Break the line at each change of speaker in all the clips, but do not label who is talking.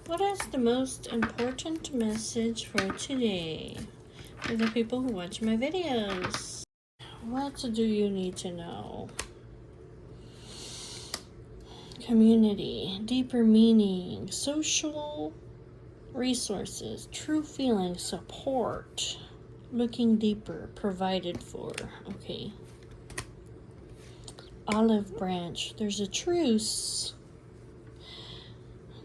What is the most important message for today for the people who watch my videos? What do you need to know? Community, deeper meaning, social resources, true feeling, support, looking deeper, provided for. Okay. Olive branch, there's a truce.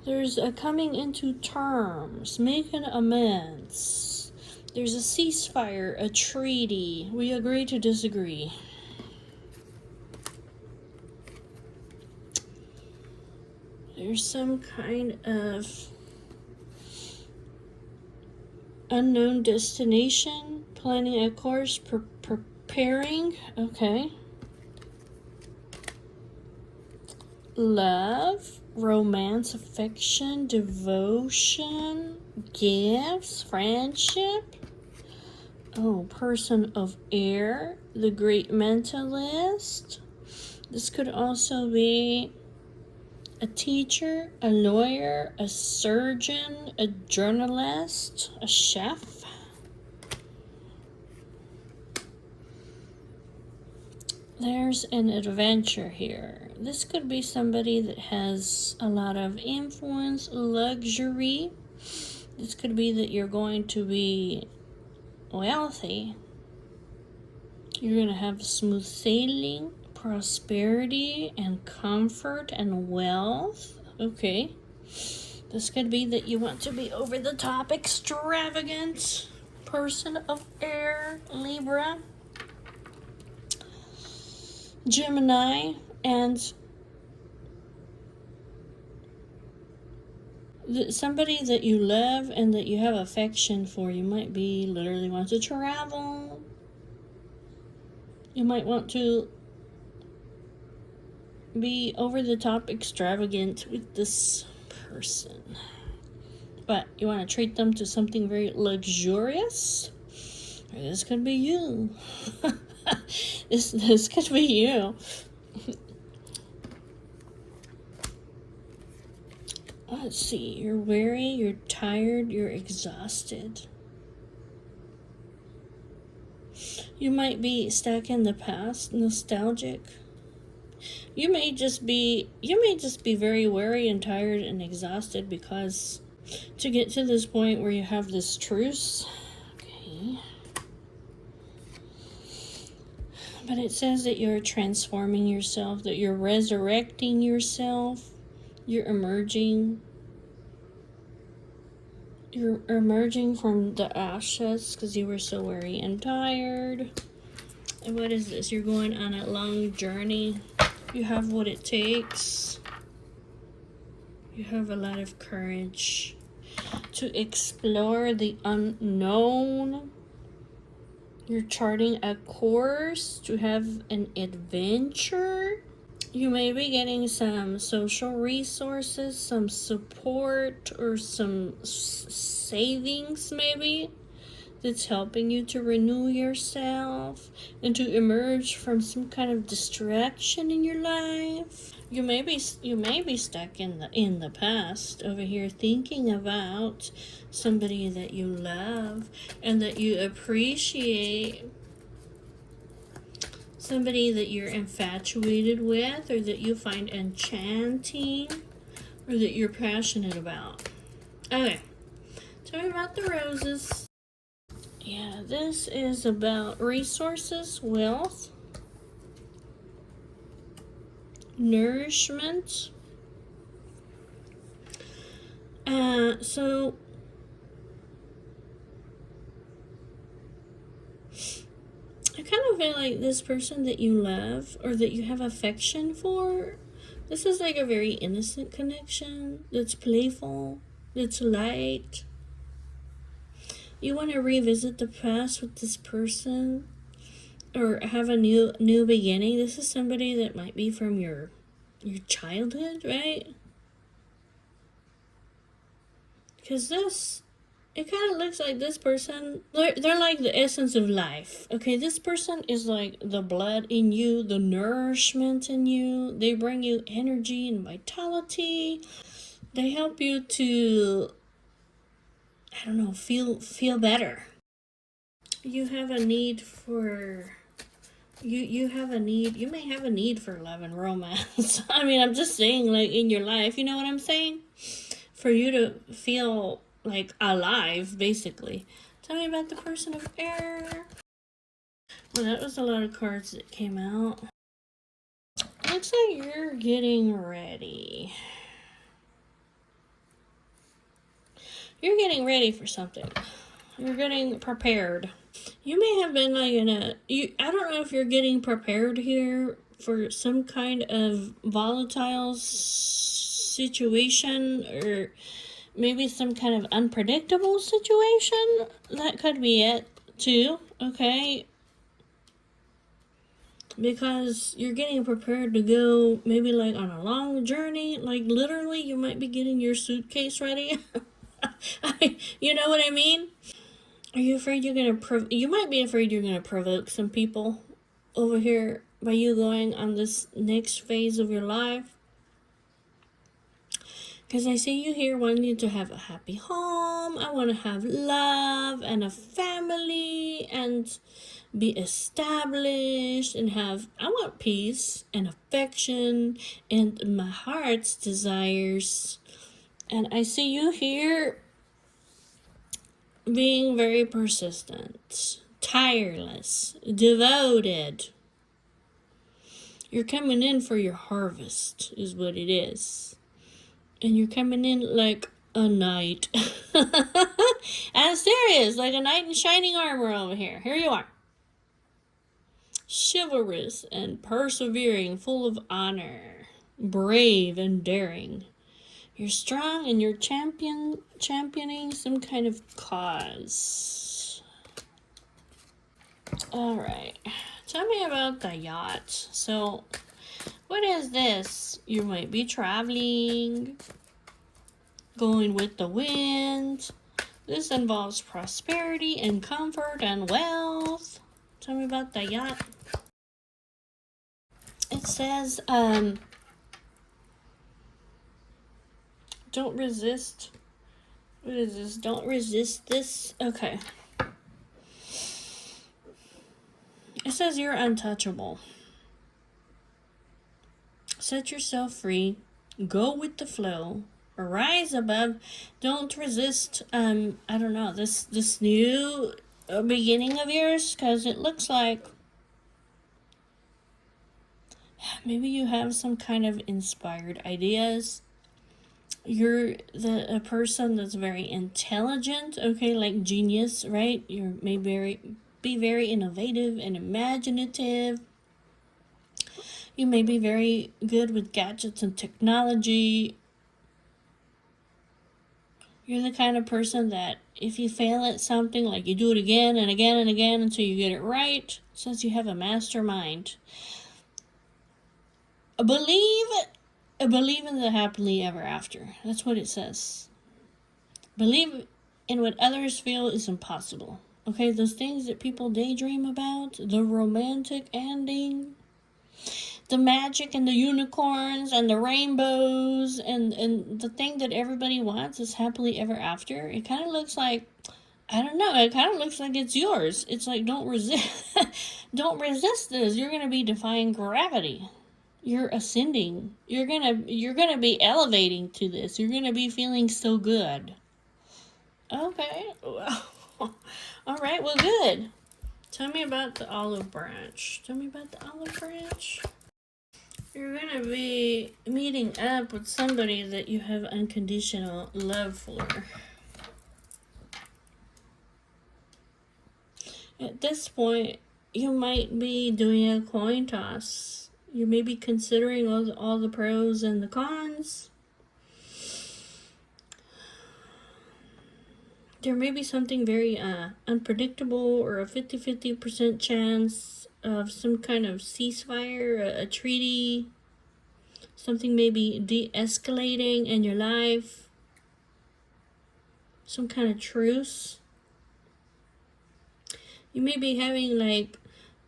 There's a coming into terms, making amends. There's a ceasefire, a treaty. We agree to disagree. There's some kind of unknown destination, planning a course, preparing. Okay. Love, romance, affection, devotion, gifts, friendship. Oh, person of air, the great mentalist. This could also be a teacher, a lawyer, a surgeon, a journalist, a chef. There's an adventure here. This could be somebody that has a lot of influence, luxury. This could be that you're going to be wealthy. You're going to have smooth sailing, prosperity, and comfort and wealth. Okay. This could be that you want to be over the top, extravagant, person of air, Libra, Gemini, and somebody that you love and that you have affection for. You might be literally want to travel. You might want to be over the top extravagant with this person. But you want to treat them to something very luxurious. Or this could be you. This could be you. Let's see. You're weary, you're tired, you're exhausted. You might be stuck in the past, nostalgic. You may just be very weary and tired and exhausted because to get to this point where you have this truce. Okay. But it says that you're transforming yourself, that you're resurrecting yourself, you're emerging. You're emerging from the ashes because you were so weary and tired. And what is this? You're going on a long journey. You have what it takes. You have a lot of courage to explore the unknown. You're charting a course to have an adventure. You may be getting some social resources, some support, or some savings maybe that's helping you to renew yourself and to emerge from some kind of distraction in your life. You may be stuck in the past over here thinking about somebody that you love and that you appreciate, somebody that you're infatuated with or that you find enchanting or that you're passionate about. Okay, tell me about the roses. Yeah, this is about resources, wealth, nourishment. So I kind of feel like this person that you love or that you have affection for, this is like a very innocent connection that's playful, that's light. You want to revisit the past with this person or have a new beginning. This is somebody that might be from your childhood, right? Because it kind of looks like this person, they're like the essence of life. Okay, this person is like the blood in you, the nourishment in you. They bring you energy and vitality. They help you to, I don't know, feel better. You have a need for you have a need, you may have a need for love and romance. I mean, I'm just saying, like, in your life, you know what I'm saying? For you to feel like alive, basically. Tell me about the person of air. Well, that was a lot of cards that came out. Looks like you're getting ready. You're getting ready for something. You're getting prepared. You may have been like I don't know if you're getting prepared here for some kind of volatile situation, or maybe some kind of unpredictable situation. That could be it too, okay? Because you're getting prepared to go maybe like on a long journey. Like literally, you might be getting your suitcase ready. You know what I mean? Are you afraid you're gonna you might be afraid you're gonna provoke some people over here by you going on this next phase of your life? Because I see you here wanting to have a happy home. I want to have love and a family and be established and have, I want peace and affection and my heart's desires. And I see you here being very persistent, tireless, devoted. You're coming in for your harvest, is what it is. And you're coming in like a knight. I'm serious, like a knight in shining armor over here. Here you are. Chivalrous and persevering, full of honor, brave and daring. You're strong and you're championing some kind of cause. Alright. Tell me about the yacht. So, what is this? You might be traveling, going with the wind. This involves prosperity and comfort and wealth. Tell me about the yacht. It says, don't resist. What is this? Don't resist this. Okay. It says you're untouchable. Set yourself free. Go with the flow. Rise above. Don't resist, I don't know, this new beginning of yours, because it looks like maybe you have some kind of inspired ideas. You're a person that's very intelligent, okay, like genius, right? You may be very innovative and imaginative. You may be very good with gadgets and technology. You're the kind of person that if you fail at something, like you do it again and again and again until you get it right, since you have a mastermind. Believe in the happily ever after. That's what it says. Believe in what others feel is impossible. Okay, those things that people daydream about, the romantic ending, the magic and the unicorns and the rainbows, and the thing that everybody wants is happily ever after. It kind of looks like, I don't know, it kind of looks like it's yours. It's like, don't resist. Don't resist this. You're going to be defying gravity. You're ascending. You're gonna be elevating to this. You're gonna be feeling so good. Okay. All right. Well, good. Tell me about the olive branch. Tell me about the olive branch. You're gonna be meeting up with somebody that you have unconditional love for. At this point, you might be doing a coin toss. You may be considering all the pros and the cons. There may be something very unpredictable, or a 50% chance of some kind of ceasefire, a treaty. Something may be de-escalating in your life. Some kind of truce. You may be having like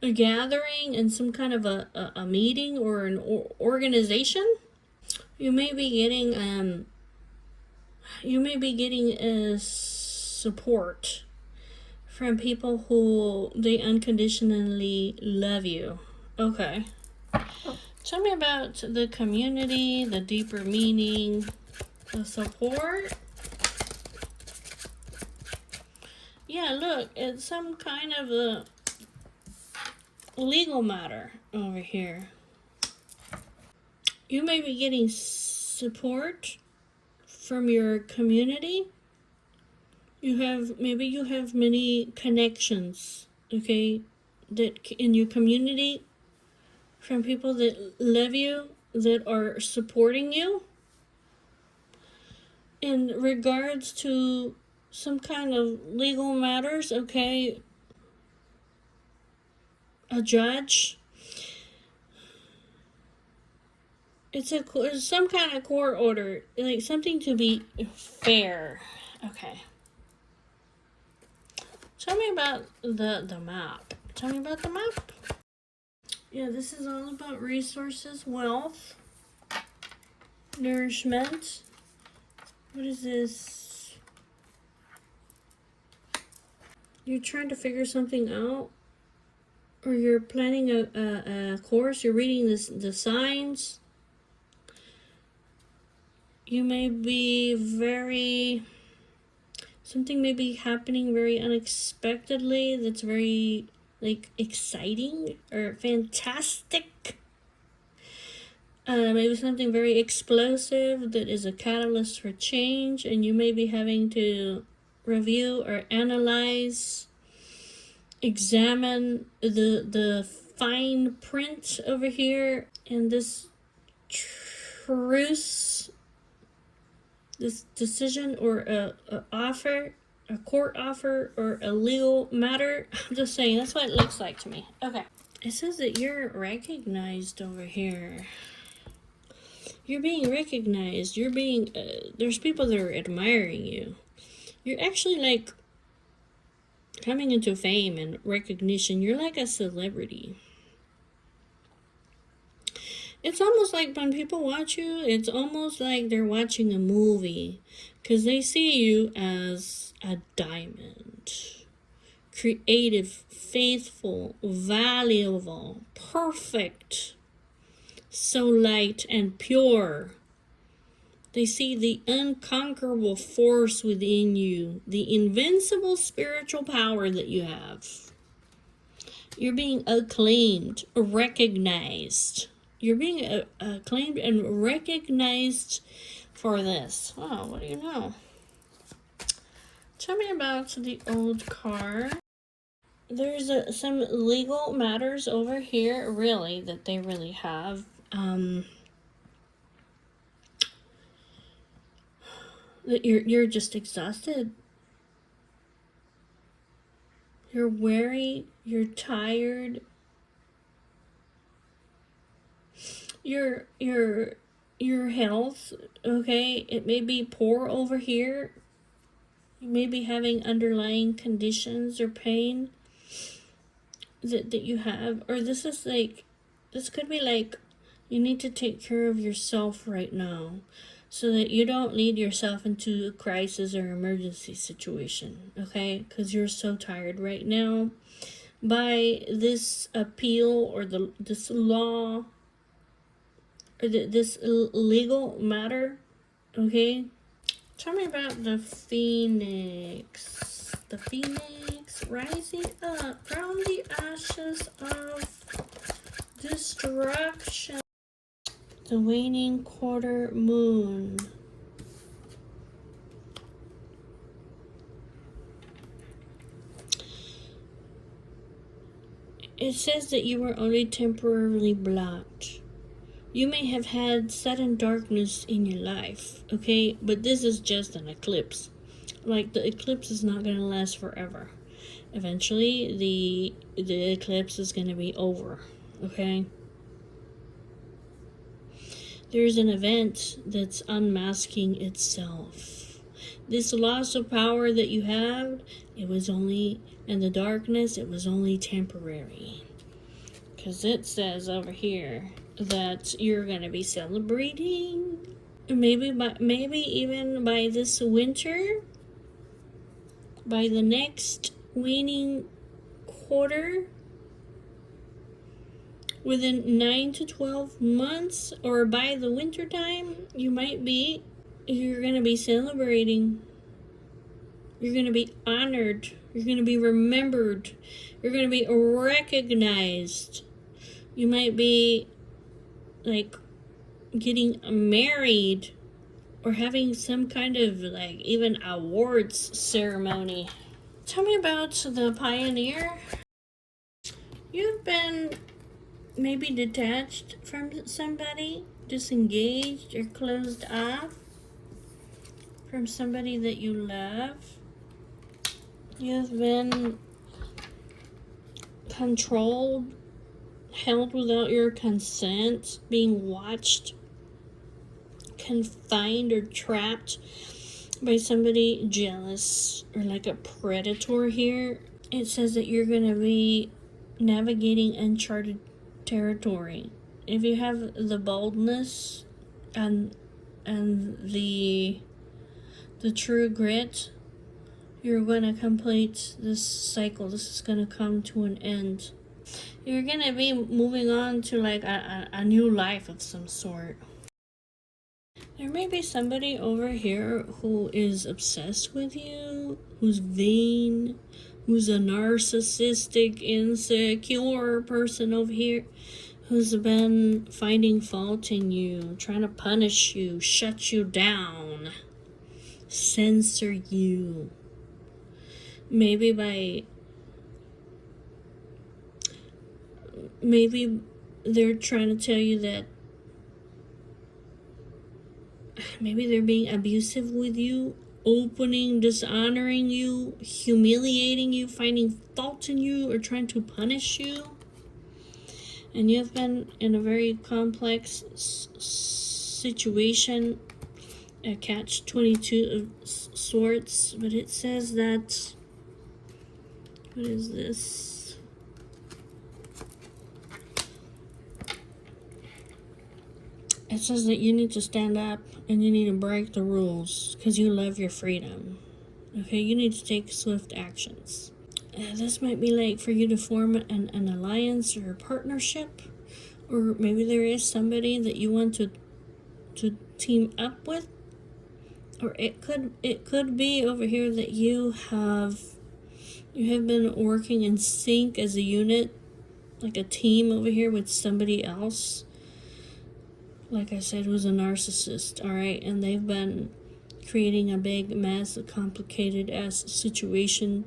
a gathering and some kind of a meeting or an organization. You may be getting You may be getting a support from people who they unconditionally love you. Okay. Tell me about the community, the deeper meaning, the support. Yeah, look, it's some kind of a legal matter over here. You may be getting support from your community. Maybe you have many connections, okay, that in your community from people that love you, that are supporting you in regards to some kind of legal matters, okay? A judge. It's some kind of court order, like something to be fair. Okay. Tell me about the map. Tell me about the map. Yeah, this is all about resources, wealth, nourishment. What is this? You're trying to figure something out, or you're planning a course. You're reading the signs. You may be something may be happening very unexpectedly. That's very like exciting or fantastic. Maybe something very explosive that is a catalyst for change, and you may be having to review or analyze, examine the fine print over here in this truce, this decision or a offer, a court offer or a legal matter. I'm just saying, that's what it looks like to me. Okay. It says that you're recognized over here. You're being recognized. You're being, there's people that are admiring you. You're actually like coming into fame and recognition. You're like a celebrity. It's almost like when people watch you, it's almost like they're watching a movie, because they see you as a diamond. Creative, faithful, valuable, perfect, so light and pure. They see the unconquerable force within you, the invincible spiritual power that you have. You're being acclaimed, recognized. You're being acclaimed and recognized for this. Oh, what do you know? Tell me about the old card. There's some legal matters over here, really, that they really have. That you're just exhausted. You're weary. You're tired. Your health, okay, it may be poor over here. You may be having underlying conditions or pain that you have, or this could be like you need to take care of yourself right now so that you don't lead yourself into a crisis or emergency situation, okay? Because you're so tired right now by this appeal or this law or this legal matter, okay? Tell me about the Phoenix. The Phoenix rising up from the ashes of destruction. The waning quarter moon. It says that you were only temporarily blocked. You may have had sudden darkness in your life, okay? But this is just an eclipse. Like, the eclipse is not going to last forever. Eventually, the eclipse is going to be over, okay? There's an event that's unmasking itself. This loss of power that you have, it was only, in the darkness, it was only temporary. Because it says over here that you're going to be celebrating maybe even by this winter, by the next waning quarter, within 9 to 12 months, or by the winter time, you're gonna be celebrating. You're gonna be honored. You're gonna be remembered. You're gonna be recognized. You might be like getting married or having some kind of like even awards ceremony. Tell me about the Pioneer. You've been maybe detached from somebody, disengaged or closed off from somebody that you love. You've been controlled, held without your consent, being watched, confined or trapped by somebody jealous or like a predator here. It says that you're going to be navigating uncharted territory. If you have the boldness and the true grit, you're going to complete this cycle. This is going to come to an end. You're going to be moving on to like a new life of some sort. There may be somebody over here who is obsessed with you, who's vain, who's a narcissistic, insecure person over here, who's been finding fault in you, trying to punish you, shut you down, censor you. Maybe they're trying to tell you that maybe they're being abusive with you, dishonoring you, humiliating you, finding fault in you, or trying to punish you. And you've been in a very complex situation, a catch-22 of sorts, but it says that, what is this? It says that you need to stand up and you need to break the rules because you love your freedom. Okay, you need to take swift actions. This might be like for you to form an alliance or a partnership, or maybe there is somebody that you want to team up with, or it could be over here that you have been working in sync as a unit, like a team over here with somebody else. Like I said, who's a narcissist, all right? And they've been creating a big mess, a complicated ass situation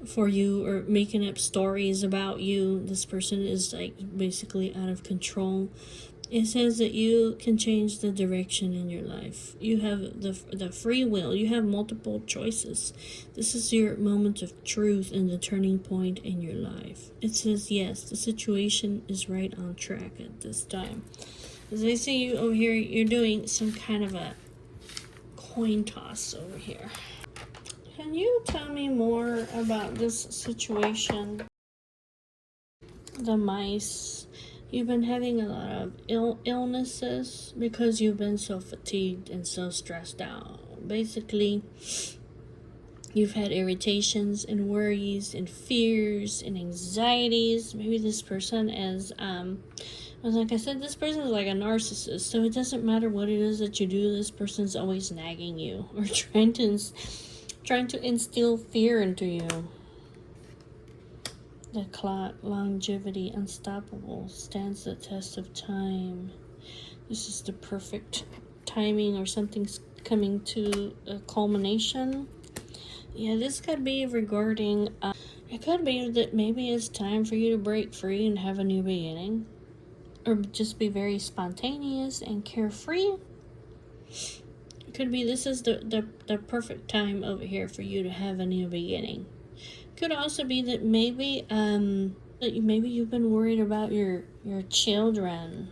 for you, or making up stories about you. This person is like basically out of control. It says that you can change the direction in your life. You have the free will. You have multiple choices. This is your moment of truth and the turning point in your life. It says, yes, the situation is right on track at this time. As I see you over here, you're doing some kind of a coin toss over here. Can you tell me more about this situation? The mice. You've been having a lot of illnesses because you've been so fatigued and so stressed out. Basically, you've had irritations and worries and fears and anxieties. Maybe this person is like I said, this person is like a narcissist, so it doesn't matter what it is that you do, this person's always nagging you or trying to instill fear into you. The clock, longevity, unstoppable, stands the test of time. This is the perfect timing, or something's coming to a culmination. Yeah, this could be regarding, it could be that maybe it's time for you to break free and have a new beginning. Or just be very spontaneous and carefree. It could be this is the perfect time over here for you to have a new beginning. Could also be that maybe you've been worried about your children.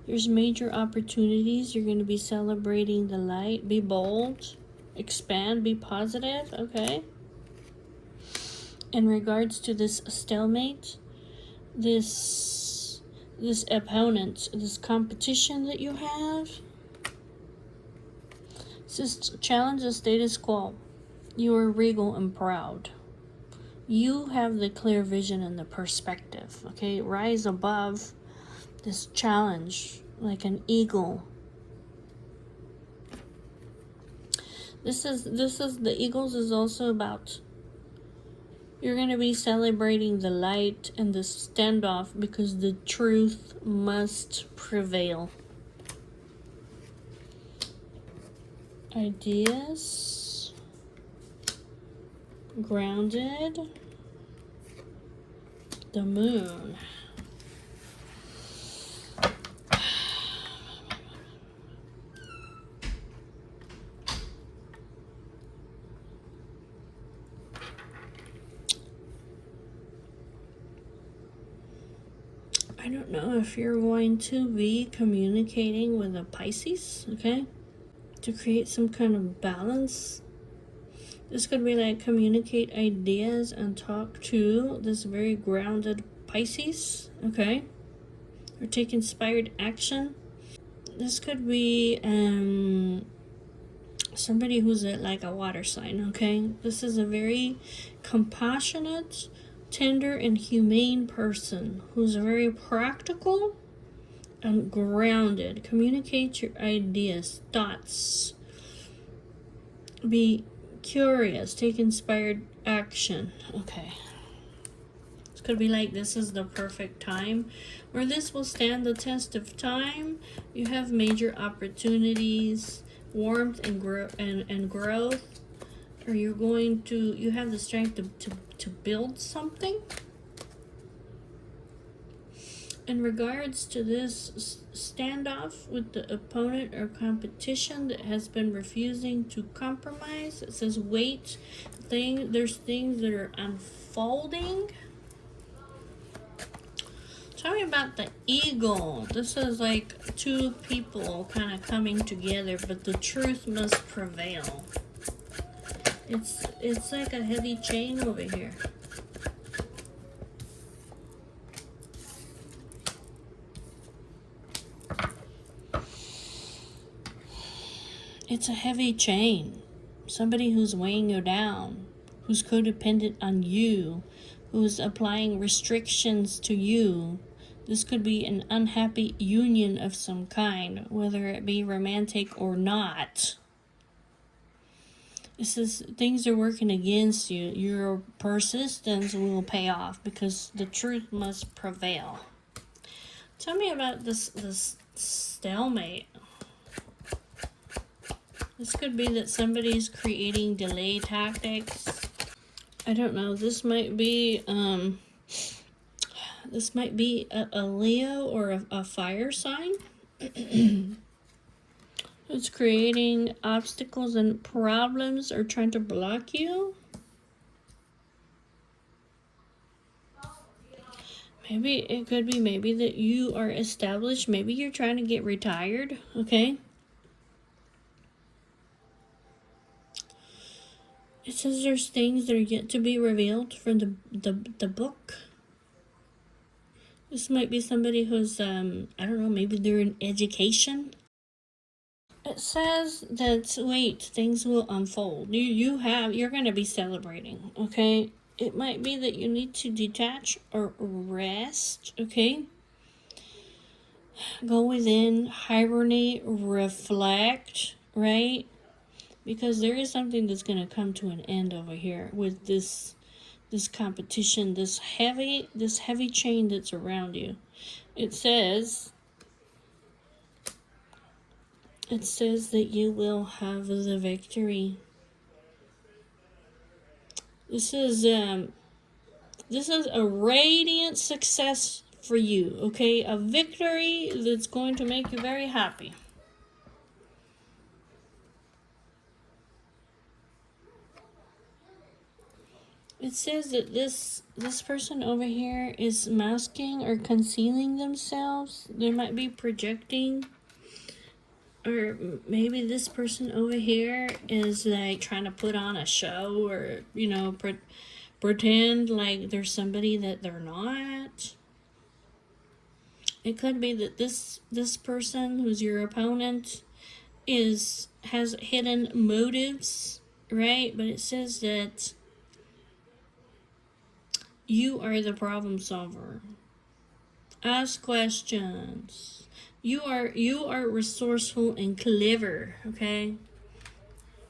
There's major opportunities. You're going to be celebrating the light. Be bold, expand, be positive. Okay. In regards to this stalemate, this this opponent, this competition that you have. Just challenge the status quo. You are regal and proud. You have the clear vision and the perspective. Okay, rise above this challenge like an eagle. This is the eagles is also about, you're going to be celebrating the light and the standoff because the truth must prevail. Ideas. Grounded. The moon. I don't know if you're going to be communicating with a Pisces, okay? To create some kind of balance. This could be like communicate ideas and talk to this very grounded Pisces, okay? Or take inspired action. This could be somebody who's like a water sign, okay? This is a very compassionate, tender, and humane person who's very practical and grounded. Communicate your ideas, thoughts. Be curious, take inspired action. Okay. This could be like, this is the perfect time, or this will stand the test of time. You have major opportunities, warmth and growth, or you have the strength to build something. In regards to this standoff with the opponent or competition that has been refusing to compromise, it says wait. There's things that are unfolding. Tell me about the eagle. This is like two people kind of coming together, but the truth must prevail. It's like a heavy chain over here. It's a heavy chain. Somebody who's weighing you down, who's codependent on you, who's applying restrictions to you. This could be an unhappy union of some kind, whether it be romantic or not. This is, things are working against you. Your persistence will pay off because the truth must prevail. Tell me about this stalemate. This could be that somebody's creating delay tactics. I don't know. This might be a Leo or a fire sign. It's creating obstacles and problems or trying to block you. Maybe it could be that you are established. Maybe you're trying to get retired, okay? It says there's things that are yet to be revealed from the book. This might be somebody who's, I don't know, maybe they're in education. It says that, wait, things will unfold. You're going to be celebrating, okay? It might be that you need to detach or rest, okay? Go within, hibernate, reflect, right? Because there is something that's going to come to an end over here with this competition, this heavy chain that's around you. It says that you will have the victory. This is a radiant success for you, okay? A victory that's going to make you very happy. It says that this person over here is masking or concealing themselves. They might be projecting. Or maybe this person over here is like trying to put on a show, or, you know, pretend like there's somebody that they're not. It could be that this person who's your opponent has hidden motives, right? But it says that you are the problem solver. Ask questions. You are resourceful and clever, okay?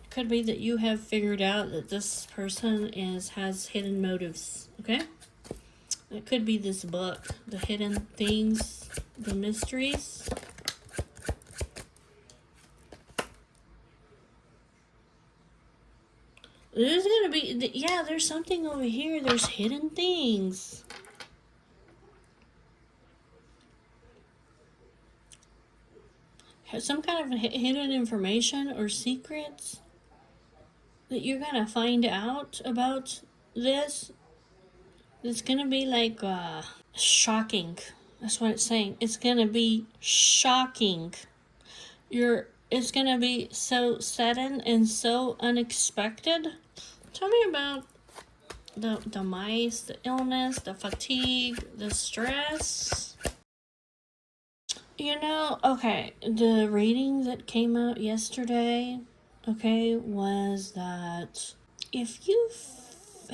Could be that you have figured out that this person has hidden motives, okay? It could be this book, the hidden things, the mysteries. There's gonna be, yeah, there's something over here. There's hidden things. Some kind of hidden information or secrets that you're gonna find out about this. It's gonna be like shocking. That's what it's saying. It's gonna be shocking. It's gonna be so sudden and so unexpected. Tell me about the mice, the illness, the fatigue, the stress. You know, okay, the reading that came out yesterday, okay, was that if you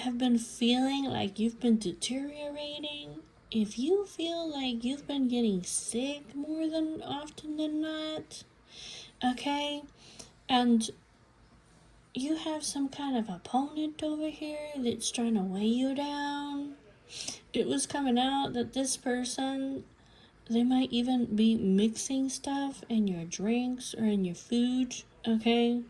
have been feeling like you've been deteriorating, if you feel like you've been getting sick more than often than not, okay, and you have some kind of opponent over here that's trying to weigh you down, it was coming out that this person, they might even be mixing stuff in your drinks or in your food, okay?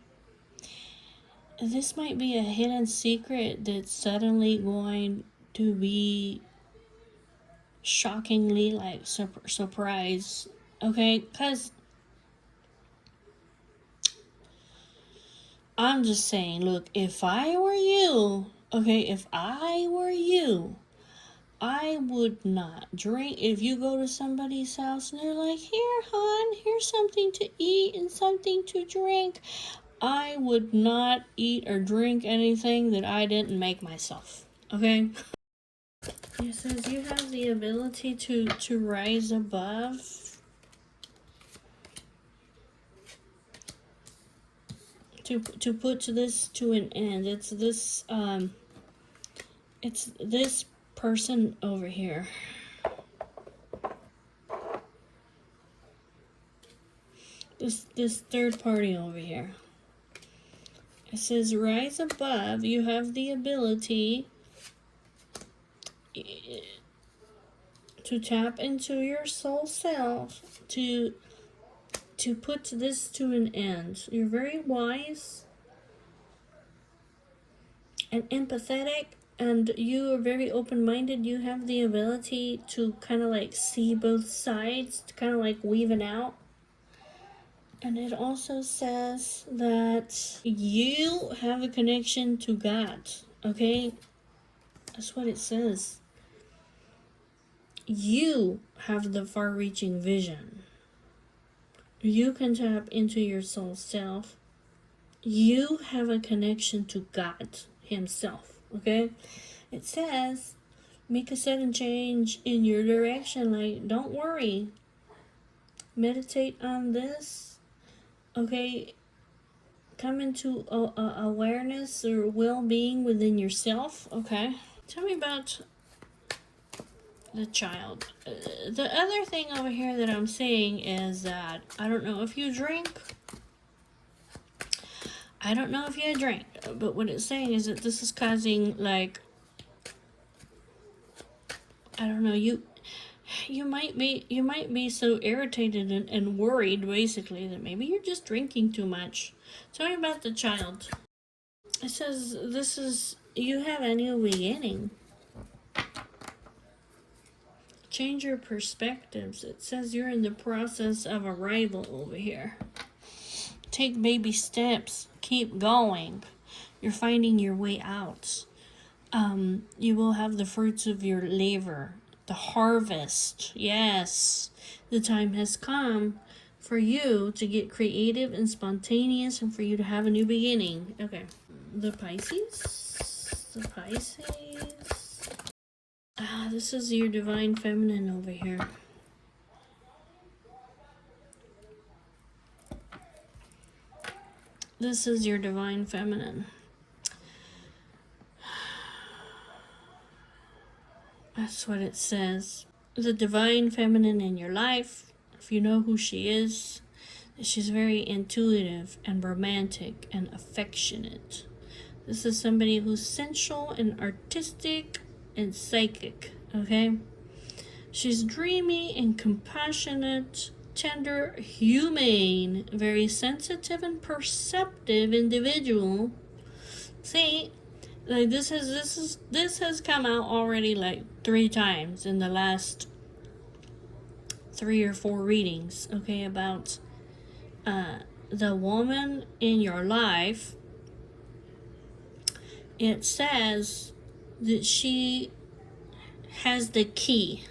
This might be a hidden secret that's suddenly going to be shockingly like surprise, okay? Because I'm just saying, look, if I were you, okay, if I were you, I would not drink. If you go to somebody's house and they're like, here, hon, here's something to eat and something to drink, I would not eat or drink anything that I didn't make myself, okay? It says you have the ability to rise above, to put this to an end. It's this person over here. This third party over here. It says rise above. You have the ability to tap into your soul self, to put this to an end. You're very wise and empathetic, and you are very open-minded. You have the ability to kind of like see both sides, to kind of like weave it out. And it also says that you have a connection to God, okay? That's what it says. You have the far-reaching vision. You can tap into your soul self. You have a connection to God Himself, okay? It says, make a sudden change in your direction. Like, don't worry. Meditate on this, okay? Come into awareness or well-being within yourself, okay? Tell me about the child. The other thing over here that I'm seeing is that I don't know if you drink. I don't know if you drink, but what it's saying is that this is causing, like, I don't know, you might be so irritated and worried basically that maybe you're just drinking too much. Tell me about the child. It says you have a new beginning. Change your perspectives. It says you're in the process of arrival over here. Take baby steps. Keep going. You're finding your way out. You will have the fruits of your labor. The harvest. Yes. The time has come for you to get creative and spontaneous and for you to have a new beginning. Okay. The Pisces. The Pisces. This is your divine feminine over here. This is your divine feminine. That's what it says. The divine feminine in your life, if you know who she is, she's very intuitive and romantic and affectionate. This is somebody who's sensual and artistic and psychic, okay? She's dreamy and compassionate, tender, humane, very sensitive and perceptive individual. See, like this has come out already like 3 times in the last 3 or 4 readings, okay, about the woman in your life. It says that she has the key.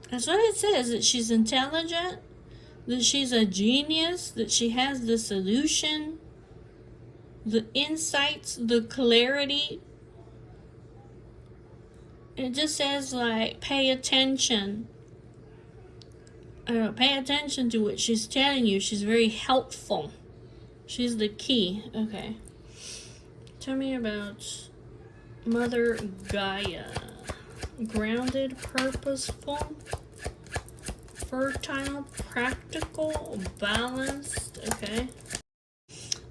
That's what it says, that she's intelligent, that she's a genius, that she has the solution, the insights, the clarity. It just says, like, pay attention. Pay attention to what she's telling you. She's very helpful. She's the key. Okay. Tell me about Mother Gaia. Grounded, purposeful, fertile, practical, balanced. Okay.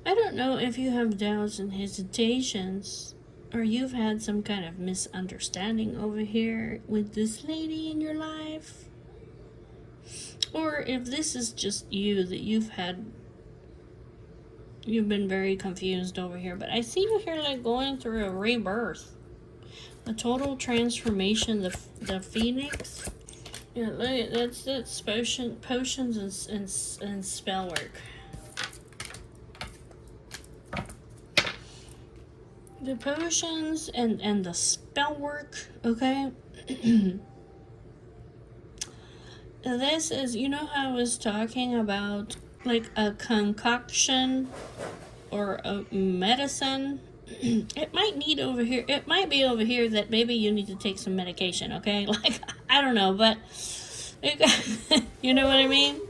I don't know if you have doubts and hesitations, or you've had some kind of misunderstanding over here with this lady in your life, or if this is just you, that you've been very confused over here. But I see you here like going through a rebirth, a total transformation. The phoenix. Yeah, that's potions and spell work. The potions and the spell work, okay? This is, you know how I was talking about like a concoction or a medicine? It might be over here that maybe you need to take some medication, okay? Like, I don't know, but you know what I mean?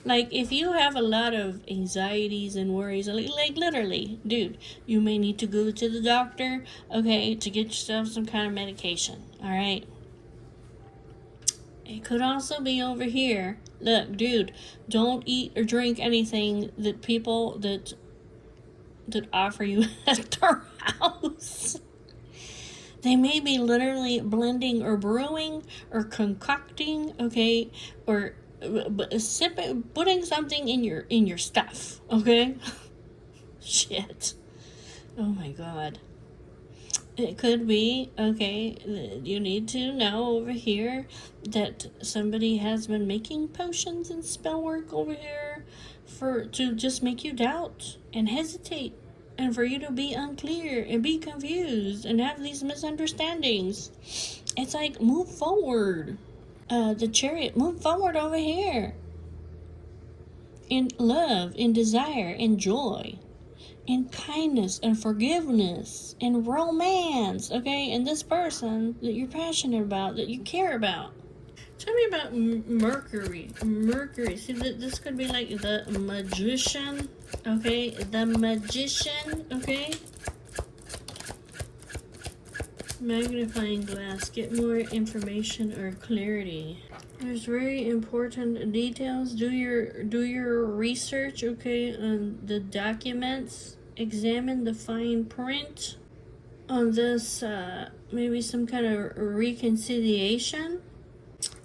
Like, if you have a lot of anxieties and worries, like literally, dude, you may need to go to the doctor, okay, to get yourself some kind of medication, all right? It could also be over here. Look, dude, don't eat or drink anything that people that offer you at their house. They may be literally blending or brewing or concocting, okay, or putting something in your stuff, okay? Shit. Oh my god. It could be, okay, you need to know over here that somebody has been making potions and spell work over here to just make you doubt and hesitate, and for you to be unclear and be confused and have these misunderstandings. It's like, move forward. The Chariot, move forward over here. In love, in desire, in joy, in kindness and forgiveness, and romance, okay? And this person that you're passionate about, that you care about. Tell me about Mercury. Mercury. See, this could be like the magician, okay? The magician, okay? Magnifying glass. Get more information or clarity. There's very important details. Do your research, okay, on the documents. Examine the fine print on this, maybe some kind of reconciliation.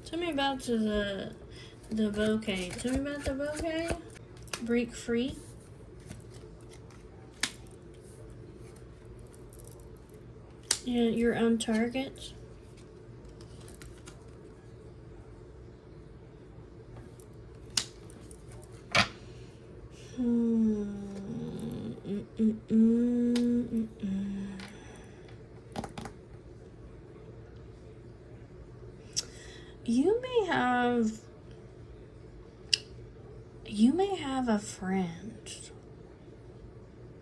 Tell me about the bouquet. Tell me about the bouquet. Break free. Yeah, you're on target. You may have a friend.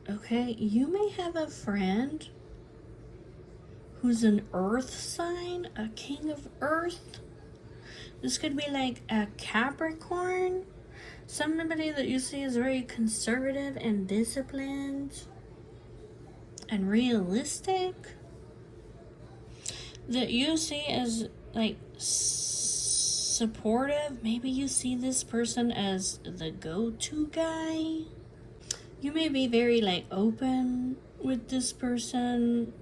Okay, you may have a friend who's an earth sign, a king of earth. This could be like a Capricorn, Somebody that you see is very conservative and disciplined and realistic. That you see as like supportive. Maybe you see this person as the go-to guy. You may be very like open with this person,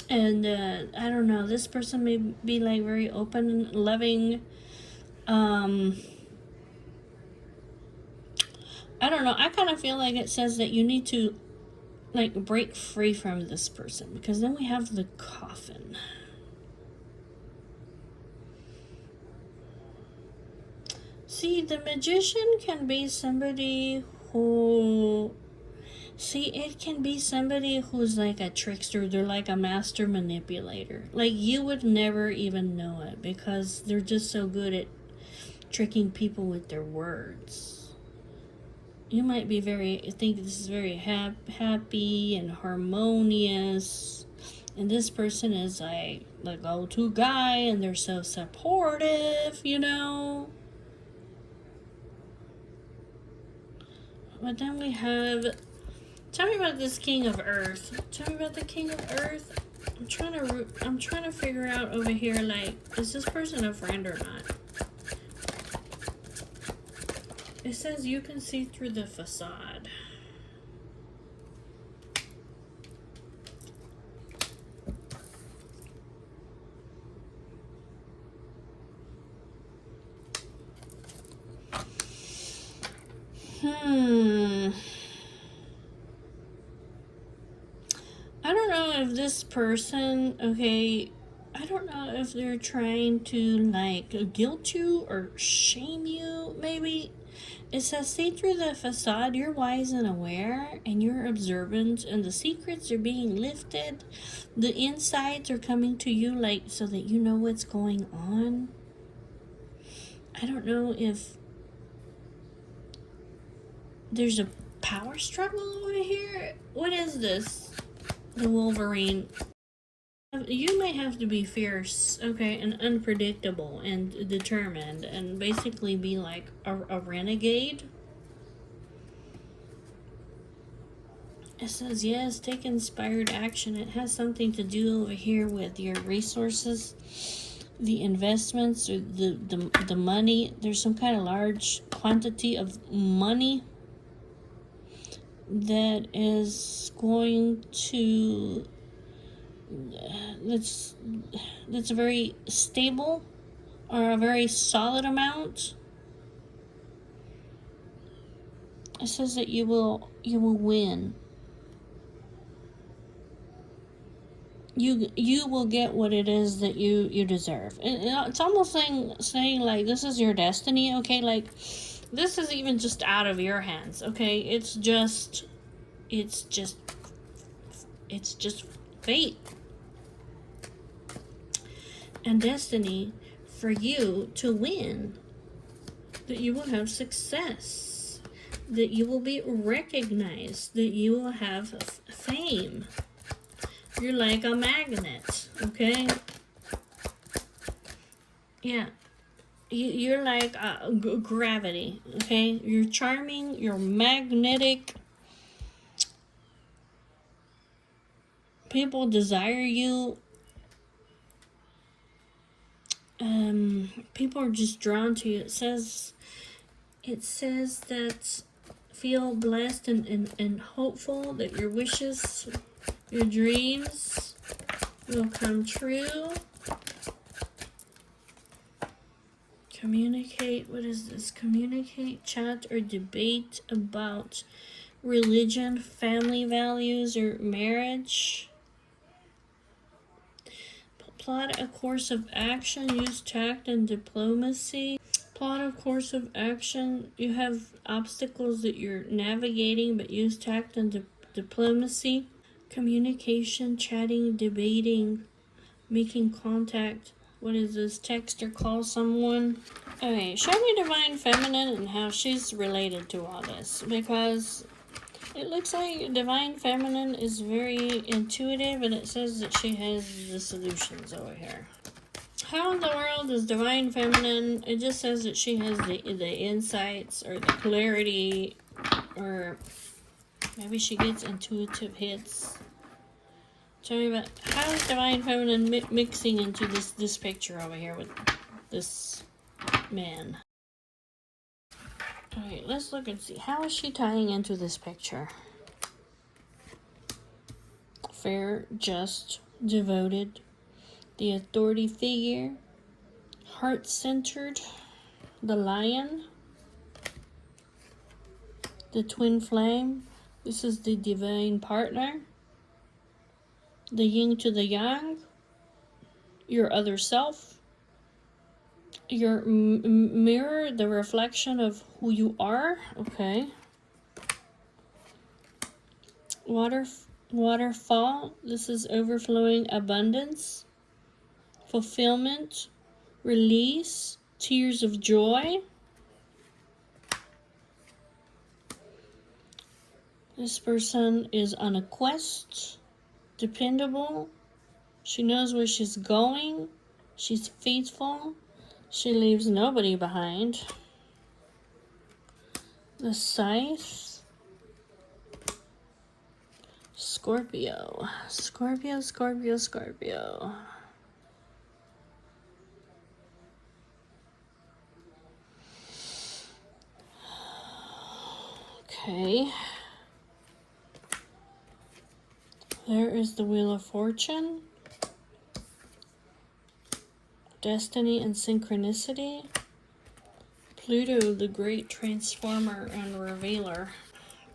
and I don't know, this person may be like very open, loving. I don't know, I kind of feel like it says that you need to like break free from this person, because then we have the coffin. See, the magician can be somebody who... See, it can be somebody who's like a trickster. They're like a master manipulator. Like, you would never even know it, because they're just so good at tricking people with their words. You might be think this is very happy and harmonious. And this person is like the go-to guy, and they're so supportive, you know? But then we have... Tell me about this King of Earth. Tell me about the King of Earth. I'm trying to figure out over here, like, is this person a friend or not? It says you can see through the facade. I don't know if this person, okay, I don't know if they're trying to like guilt you or shame you, maybe. It says, see through the facade, you're wise and aware, and you're observant, and the secrets are being lifted. The insights are coming to you, like, so that you know what's going on. I don't know if there's a power struggle over here. What is this? The Wolverine. You may have to be fierce, okay, and unpredictable and determined, and basically be like a renegade. It says, yes, take inspired action. It has something to do over here with your resources, the investments, or the money. There's some kind of large quantity of money that is going to... that's a very stable or a very solid amount. It says that you will win. You will get what it is that you deserve. It's almost saying like this is your destiny, okay? Like, this is even just out of your hands, okay? It's just fate and destiny for you to win, that you will have success, that you will be recognized, that you will have fame. You're like a magnet, okay? Yeah. You're like gravity, okay? You're charming, you're magnetic. People desire you. People are just drawn to you. It says that feel blessed and hopeful that your wishes, your dreams will come true. Communicate, what is this? Communicate, chat, or debate about religion, family values, or marriage. Plot a course of action, use tact and diplomacy. Plot a course of action. You have obstacles that you're navigating, but use tact and diplomacy. Communication, chatting, debating, making contact. What is this? Text or call someone. Okay, show me Divine Feminine and how she's related to all this, because it looks like Divine Feminine is very intuitive, and it says that she has the solutions over here. How in the world is Divine Feminine? It just says that she has the insights or the clarity, or maybe she gets intuitive hits. Tell me about how is Divine Feminine mixing into this picture over here with this man. Alright, let's look and see. How is she tying into this picture? Fair, just, devoted, the authority figure, heart-centered, the lion, the twin flame. This is the divine partner, the yin to the yang, your other self, your mirror, the reflection of who you are. Okay. Waterfall. This is overflowing abundance, fulfillment, release, tears of joy. This person is on a quest, dependable. She knows where she's going. She's faithful. She leaves nobody behind. The Scythe. Scorpio. Scorpio, Scorpio, Scorpio. Okay. There is the Wheel of Fortune. Destiny and Synchronicity. Pluto, the great transformer and revealer.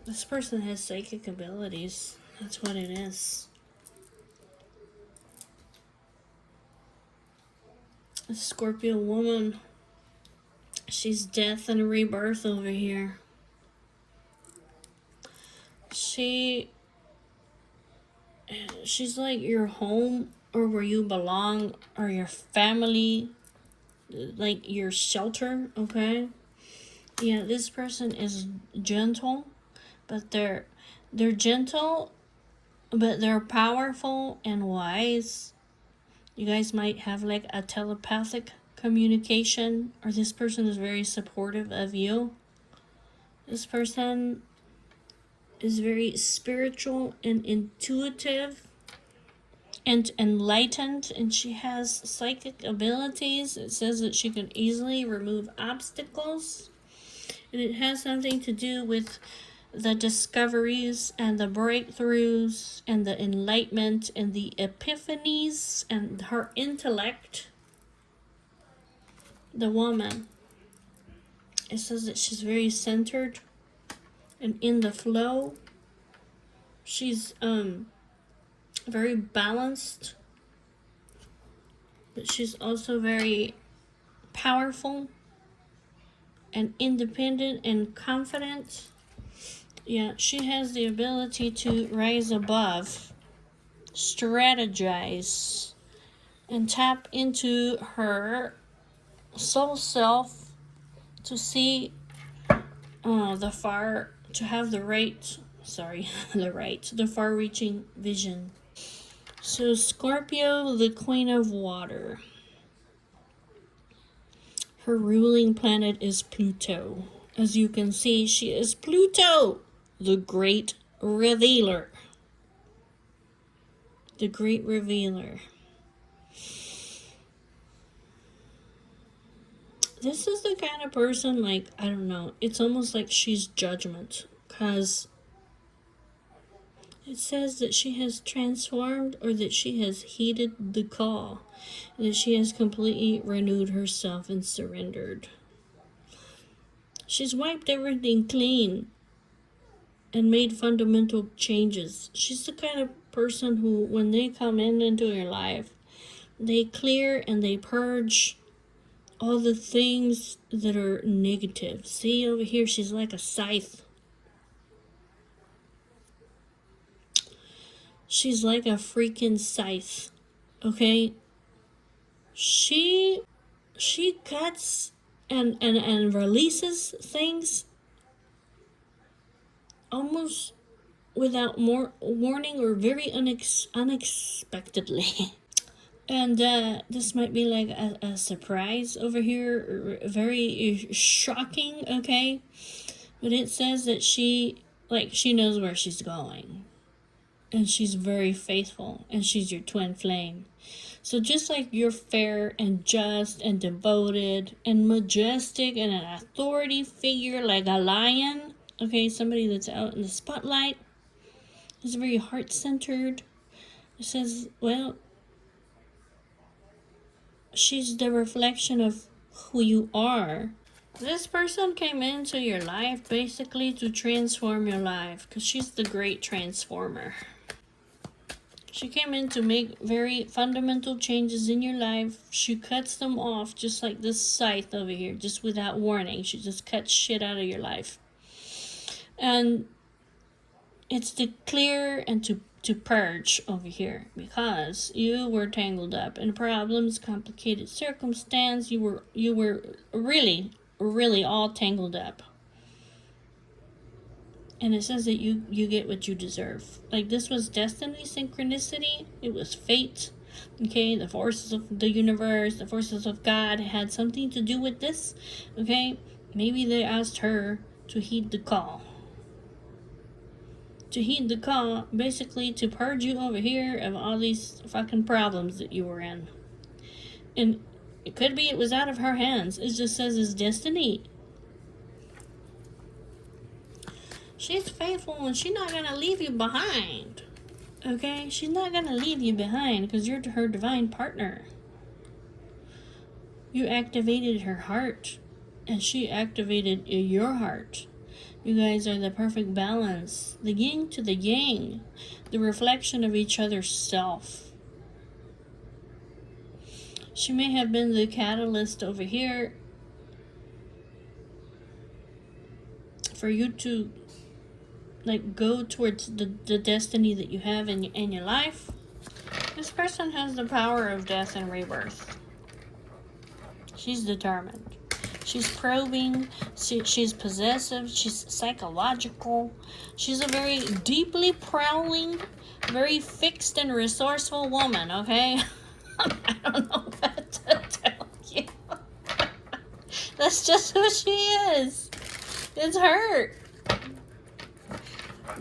This person has psychic abilities. That's what it is. A Scorpio woman. She's death and rebirth over here. She's like your home, or where you belong, or your family, like your shelter, okay? Yeah, this person is gentle, but they're gentle, but they're powerful and wise. You guys might have like a telepathic communication, or this person is very supportive of you. This person is very spiritual and intuitive and enlightened, and she has psychic abilities. It says that she can easily remove obstacles, and it has something to do with the discoveries and the breakthroughs and the enlightenment and the epiphanies and her intellect. The woman, it says that she's very centered and in the flow. She's very balanced, but she's also very powerful and independent and confident. Yeah, she has the ability to rise above, strategize, and tap into her soul self to see the far-reaching vision. So Scorpio, the Queen of Water. Her ruling planet is Pluto. As you can see, she is Pluto, the Great Revealer. The Great Revealer. This is the kind of person, like, I don't know, it's almost like she's judgment, because it says that she has transformed, or that she has heeded the call, that she has completely renewed herself and surrendered. She's wiped everything clean and made fundamental changes. She's the kind of person who, when they come into your life, they clear and they purge all the things that are negative. See over here, she's like a scythe. She's like a freaking scythe. Okay? She cuts and releases things almost without more warning, or very unexpectedly. And this might be like a surprise over here, very shocking, okay? But it says that she knows where she's going. And she's very faithful, and she's your twin flame. So just like you're fair and just and devoted and majestic and an authority figure like a lion, okay, somebody that's out in the spotlight, is very heart-centered. It says, well, she's the reflection of who you are. This person came into your life basically to transform your life, because she's the great transformer. She came in to make very fundamental changes in your life. She cuts them off just like this scythe over here, just without warning. She just cuts shit out of your life. And it's to clear and to purge over here, because you were tangled up in problems, complicated circumstance. You were really all tangled up. And it says that you get what you deserve. Like, this was destiny, synchronicity. It was fate. Okay, the forces of the universe, the forces of God had something to do with this. Okay, maybe they asked her to heed the call. To heed the call, basically to purge you over here of all these fucking problems that you were in. And it could be it was out of her hands. It just says it's destiny. She's faithful and she's not going to leave you behind. Okay? She's not going to leave you behind because you're her divine partner. You activated her heart and she activated your heart. You guys are the perfect balance. The yin to the yang. The reflection of each other's self. She may have been the catalyst over here for you to go towards the destiny that you have in your life. This person has the power of death and rebirth. She's determined. She's probing. She's possessive. She's psychological. She's a very deeply prowling, very fixed and resourceful woman, okay? I don't know what to tell you. That's just who she is. It's her.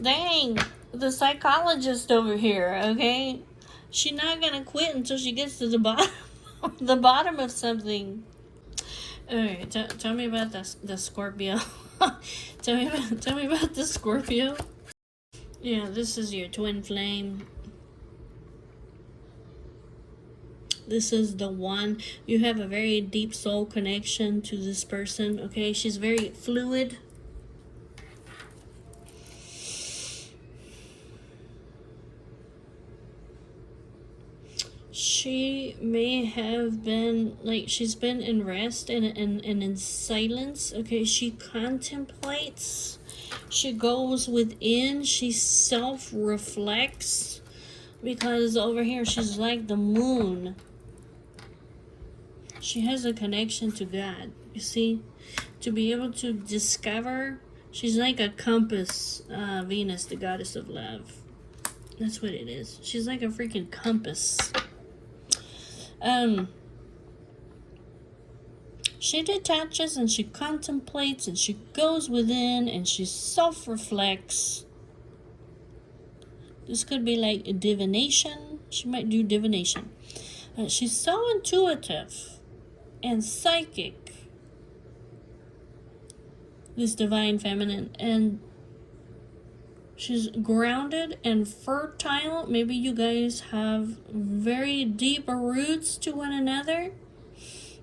Dang, the psychologist over here, okay? She's not gonna quit until she gets to the bottom of something. Alright, tell me about the Scorpio. tell me about the Scorpio. Yeah, this is your twin flame. This is the one. You have a very deep soul connection to this person, okay? She's very fluid. She may have been, she's been in rest and in silence, okay? She contemplates. She goes within. She self-reflects. Because over here, she's like the moon. She has a connection to God, you see? To be able to discover, she's like a compass, Venus, the goddess of love. That's what it is. She's like a freaking compass. She detaches and she contemplates and she goes within and she self-reflects. This could be like a divination. She might do divination. She's so intuitive and psychic, this divine feminine, and she's grounded and fertile. Maybe you guys have very deep roots to one another.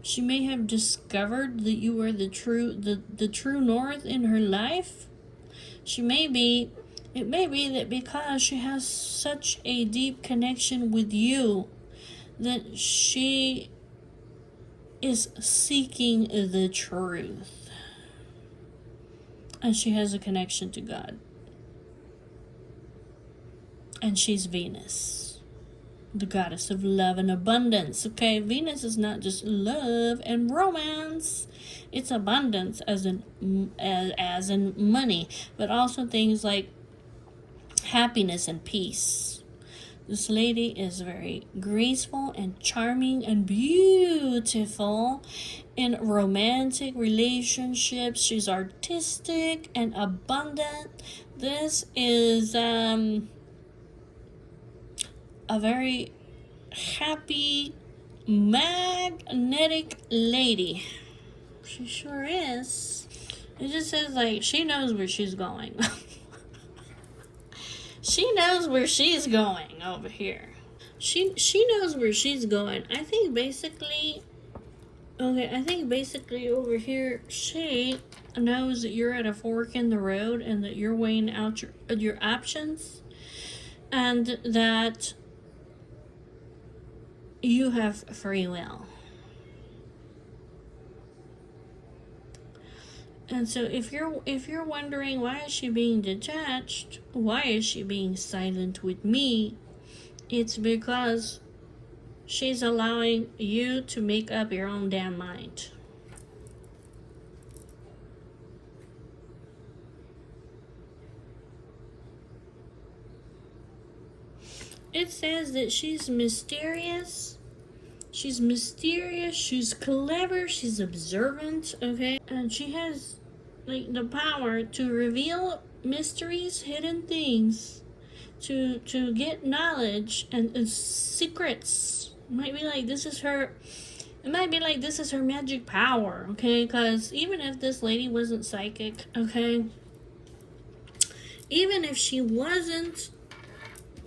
She may have discovered that you were the true north in her life. It may be that because she has such a deep connection with you, that she is seeking the truth. And she has a connection to God. And she's Venus, the goddess of love and abundance. Okay, Venus is not just love and romance. It's abundance as in money, but also things like happiness and peace. This lady is very graceful and charming and beautiful in romantic relationships. She's artistic and abundant. This is a very happy, magnetic lady. She sure is. It just says like she knows where she's going. She knows where she's going over here. She knows where she's going. I think basically over here she knows that you're at a fork in the road and that you're weighing out your options, and that you have free will. And so if you're wondering why is she being detached, why is she being silent with me, it's because she's allowing you to make up your own damn mind. It says that she's mysterious. She's clever, she's observant, okay? And she has like the power to reveal mysteries, hidden things, to get knowledge and secrets. It might be like this is her magic power, okay? Because even if this lady wasn't psychic, okay, even if she wasn't,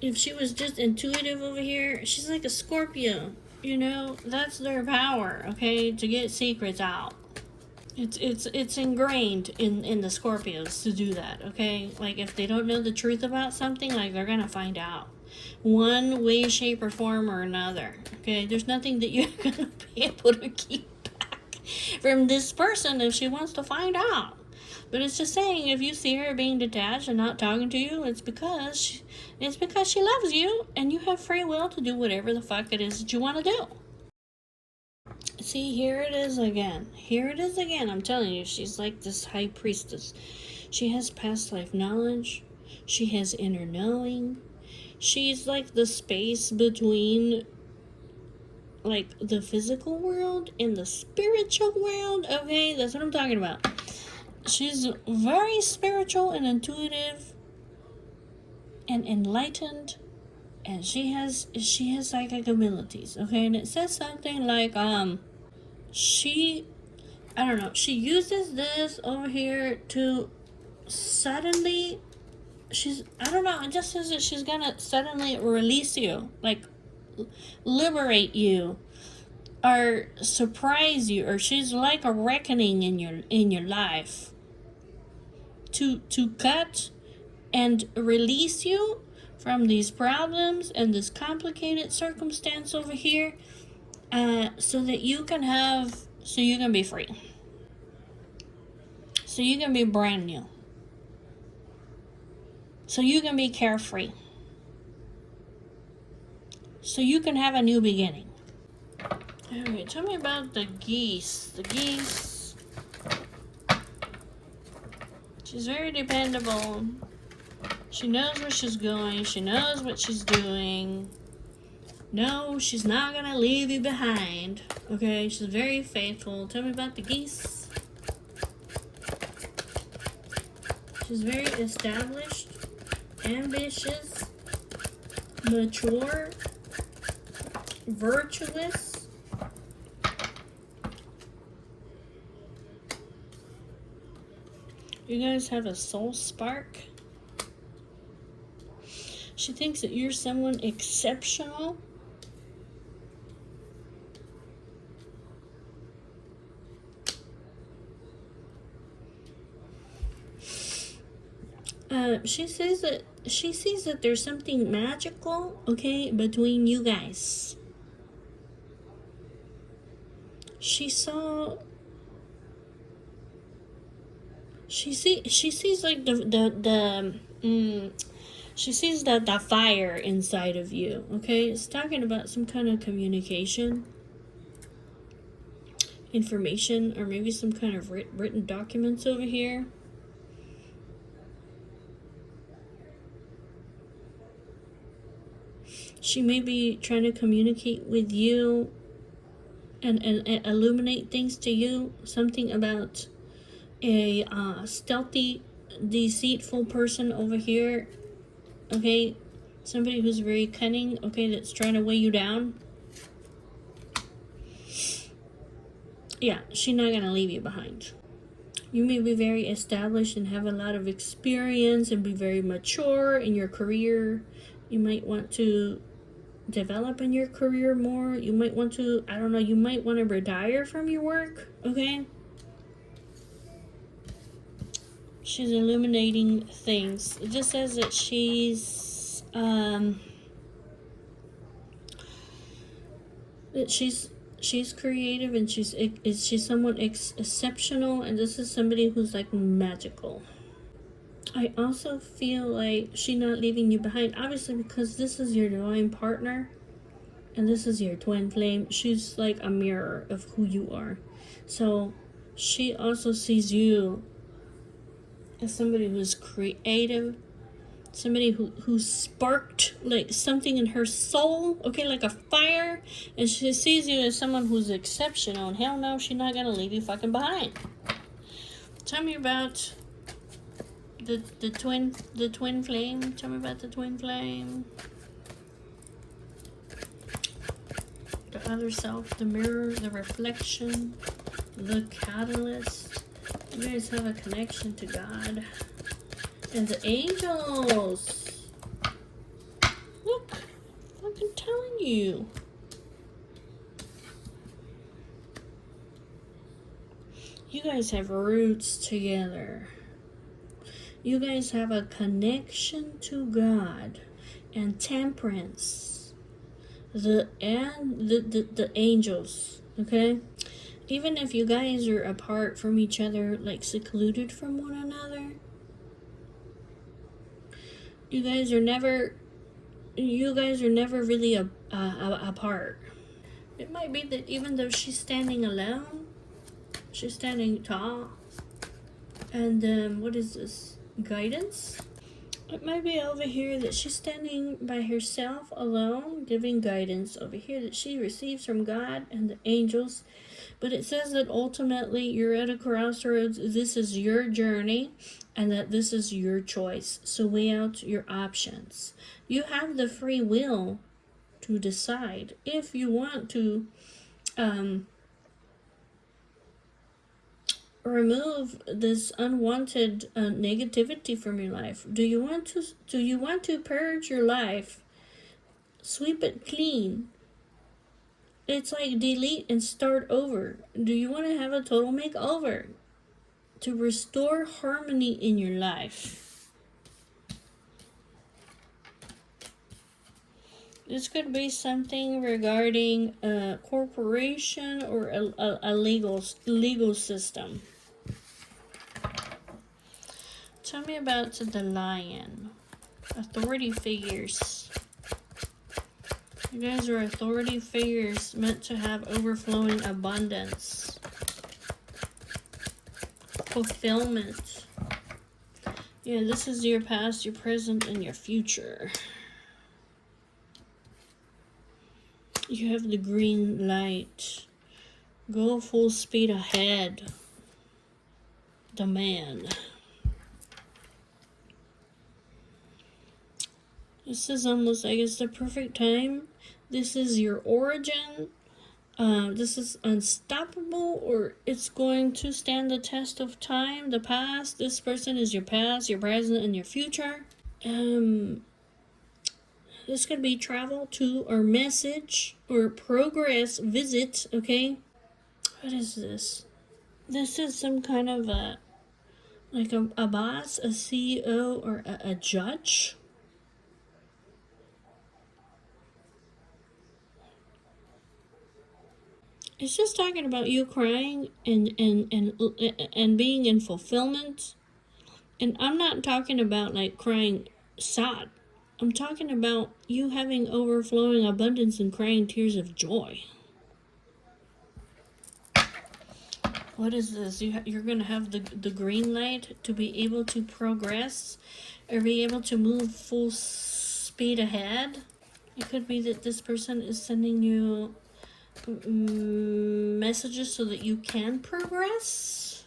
if she was just intuitive over here, she's like a Scorpio. You know, that's their power, okay, to get secrets out. It's ingrained in the Scorpios to do that, okay? Like, if they don't know the truth about something, like, they're gonna find out. One way, shape, or form or another, okay? There's nothing that you're gonna be able to keep back from this person if she wants to find out. But it's just saying, if you see her being detached and not talking to you, it's because she loves you, and you have free will to do whatever the fuck it is that you want to do. See, here it is again. I'm telling you, she's like this high priestess. She has past life knowledge. She has inner knowing. She's like the space between like the physical world and the spiritual world. Okay, that's what I'm talking about. She's very spiritual and intuitive and enlightened, and she has psychic abilities, okay? And it says something like she uses this over here to suddenly, it just says that she's gonna suddenly release you, like liberate you or surprise you, or she's like a reckoning in your life to cut and release you from these problems and this complicated circumstance over here, so you can be free, so you can be brand new, so you can be carefree, so you can have a new beginning. Alright, tell me about the geese. She's very dependable. She knows where she's going. She knows what she's doing. No, she's not gonna leave you behind. Okay, she's very faithful. Tell me about the geese. She's very established, ambitious, mature, virtuous. You guys have a soul spark. She thinks that you're someone exceptional. She sees that there's something magical, okay, between you guys. She sees like she sees the fire inside of you, okay? It's talking about some kind of communication, information, or maybe some kind of written documents over here. She may be trying to communicate with you and illuminate things to you. Something about a stealthy, deceitful person over here. Okay, somebody who's very cunning. Okay, that's trying to weigh you down. Yeah, she's not gonna leave you behind. You may be very established and have a lot of experience and be very mature in your career. You might want to develop in your career more. You might want to, I don't know, you might want to retire from your work, okay? She's illuminating things. It just says that she's creative, and she's someone exceptional, and this is somebody who's like magical. I also feel like she's not leaving you behind, obviously, because this is your divine partner and this is your twin flame. She's like a mirror of who you are. So she also sees you as somebody who's creative, somebody who sparked like something in her soul, okay, like a fire, and she sees you as someone who's exceptional, and hell no, she's not gonna leave you fucking behind. Tell me about the twin flame. Tell me about the twin flame. The other self, the mirror, the reflection, the catalyst. You guys have a connection to God. And the angels. Look, I'm fucking telling you. You guys have roots together. You guys have a connection to God and temperance. The angels, okay? Even if you guys are apart from each other, like secluded from one another, you guys are never really apart. It might be that even though she's standing alone, she's standing tall. And what is this? Guidance? It might be over here that she's standing by herself alone, giving guidance over here that she receives from God and the angels. But it says that ultimately you're at a crossroads. This is your journey and that this is your choice. So weigh out your options. You have the free will to decide if you want to remove this unwanted negativity from your life. Do you want to purge your life, sweep it clean? It's like delete and start over. Do you want to have a total makeover to restore harmony in your life? This could be something regarding a corporation or a legal system. Tell me about the lion. Authority figures. You guys are authority figures meant to have overflowing abundance. Fulfillment. Yeah, this is your past, your present, and your future. You have the green light. Go full speed ahead. The man. This is almost like it's the perfect time. This is your origin. This is unstoppable, or it's going to stand the test of time. The past. This person is your past, your present, and your future. This could be travel to, or message, or progress, visit, okay? What is this? This is some kind of a boss, a CEO, or a judge. It's just talking about you crying and being in fulfillment. And I'm not talking about like crying sad. I'm talking about you having overflowing abundance and crying tears of joy. What is this? You're going to have the green light to be able to progress or be able to move full speed ahead. It could be that this person is sending you messages so that you can progress.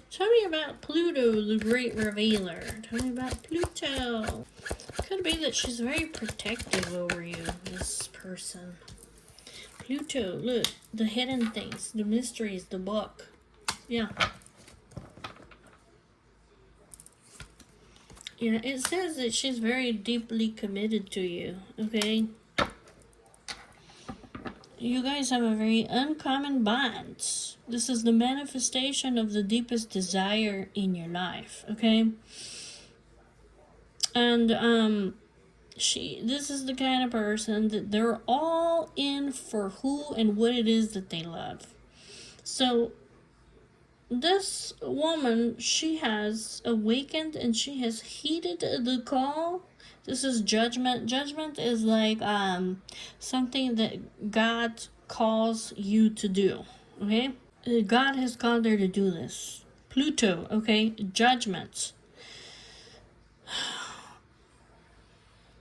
Tell me about Pluto, the Great Revealer. Tell me about Pluto. Could be that she's very protective over you, this person. Pluto, look, the hidden things, the mysteries, the book. Yeah. Yeah, it says that she's very deeply committed to you, okay? You guys have a very uncommon bond. This is the manifestation of the deepest desire in your life, okay? And this is the kind of person that they're all in for who and what it is that they love. So this woman, she has awakened and she has heeded the call. This is judgment. Judgment is like something that God calls you to do. Okay? God has called her to do this. Pluto, okay? Judgment.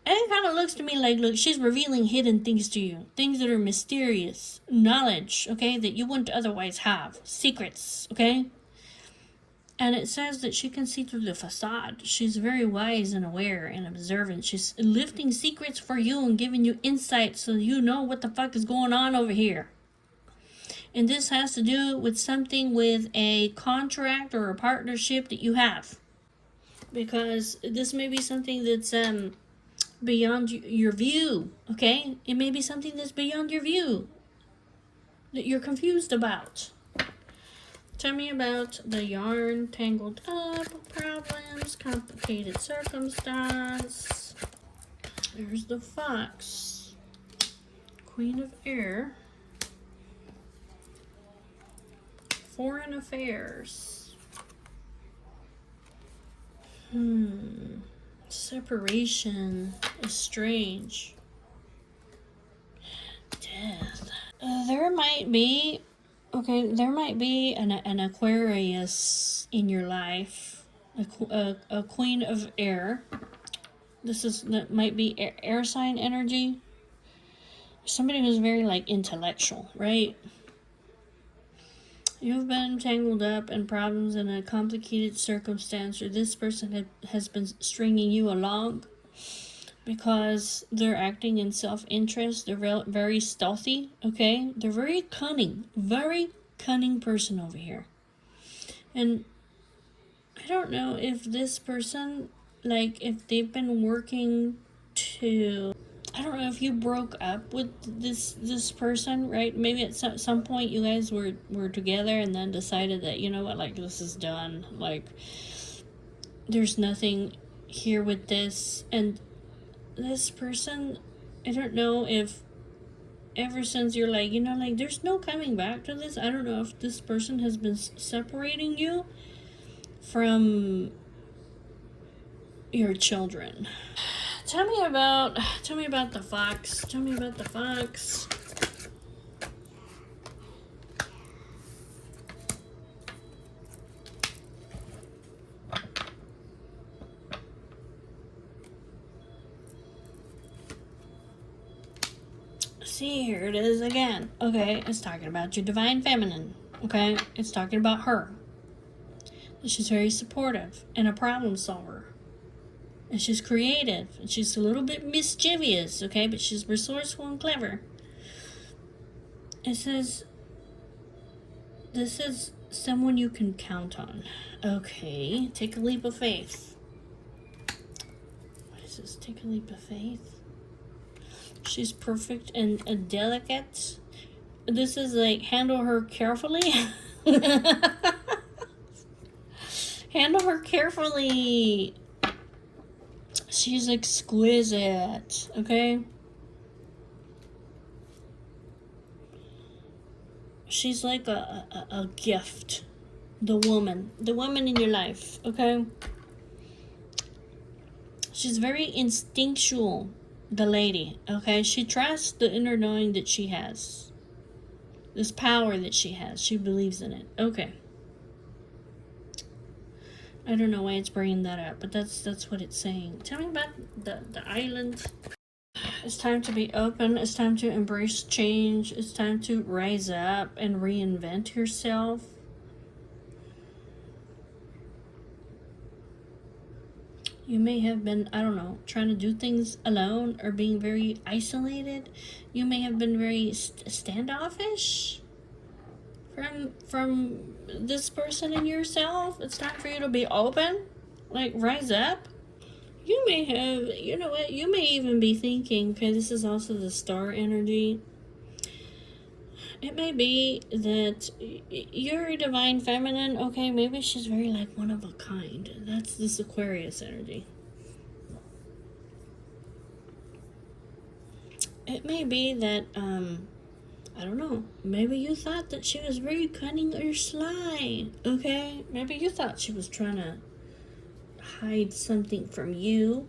And it kind of looks to me like, look, she's revealing hidden things to you. Things that are mysterious. Knowledge, okay, that you wouldn't otherwise have. Secrets, okay? And it says that she can see through the facade. She's very wise and aware and observant. She's lifting secrets for you and giving you insight so you know what the fuck is going on over here. And this has to do with something with a contract or a partnership that you have. Because this may be something that's beyond your view, okay? It may be something that's beyond your view that you're confused about. Tell me about the yarn tangled up, problems, complicated circumstance. There's the fox. Queen of Air. Foreign affairs. Separation is strange. Death. There might be an Aquarius in your life, a Queen of Air. That might be air sign energy. Somebody who's very like intellectual, right? You've been tangled up in problems in a complicated circumstance, or this person has been stringing you along because they're acting in self-interest. They're very stealthy, okay? They're very cunning person over here. And I don't know if this person, like, if they've been working to... I don't know if you broke up with this person, right? Maybe at some point you guys were together and then decided that, you know what, like, this is done. Like, there's nothing here with this. And this person, I don't know if ever since you're like, you know, like, there's no coming back to this. I don't know if this person has been separating you from your children. Tell me about the fox. Tell me about the fox. See, here it is again. Okay, it's talking about your divine feminine. Okay, it's talking about her. She's very supportive and a problem solver. And she's creative. And she's a little bit mischievous, okay? But she's resourceful and clever. It says, this is someone you can count on. Okay, take a leap of faith. What is this? Take a leap of faith? She's perfect and delicate. This is like, handle her carefully. Handle her carefully. She's exquisite, okay? She's like a gift. The woman in your life, okay? She's very instinctual, the lady, okay? She trusts the inner knowing that she has. This power that she has. She believes in it. Okay. I don't know why it's bringing that up, but that's what it's saying. Tell me about the island. It's time to be open. It's time to embrace change. It's time to rise up and reinvent yourself. You may have been, I don't know, trying to do things alone or being very isolated. You may have been very standoffish from this person and yourself. It's time for you to be open. Like, rise up. You may have, you know what, you may even be thinking, okay, this is also the star energy. It may be that you're a divine feminine, okay, maybe she's very like one of a kind. That's this Aquarius energy. It may be that, I don't know, maybe you thought that she was very cunning or sly, okay? Maybe you thought she was trying to hide something from you.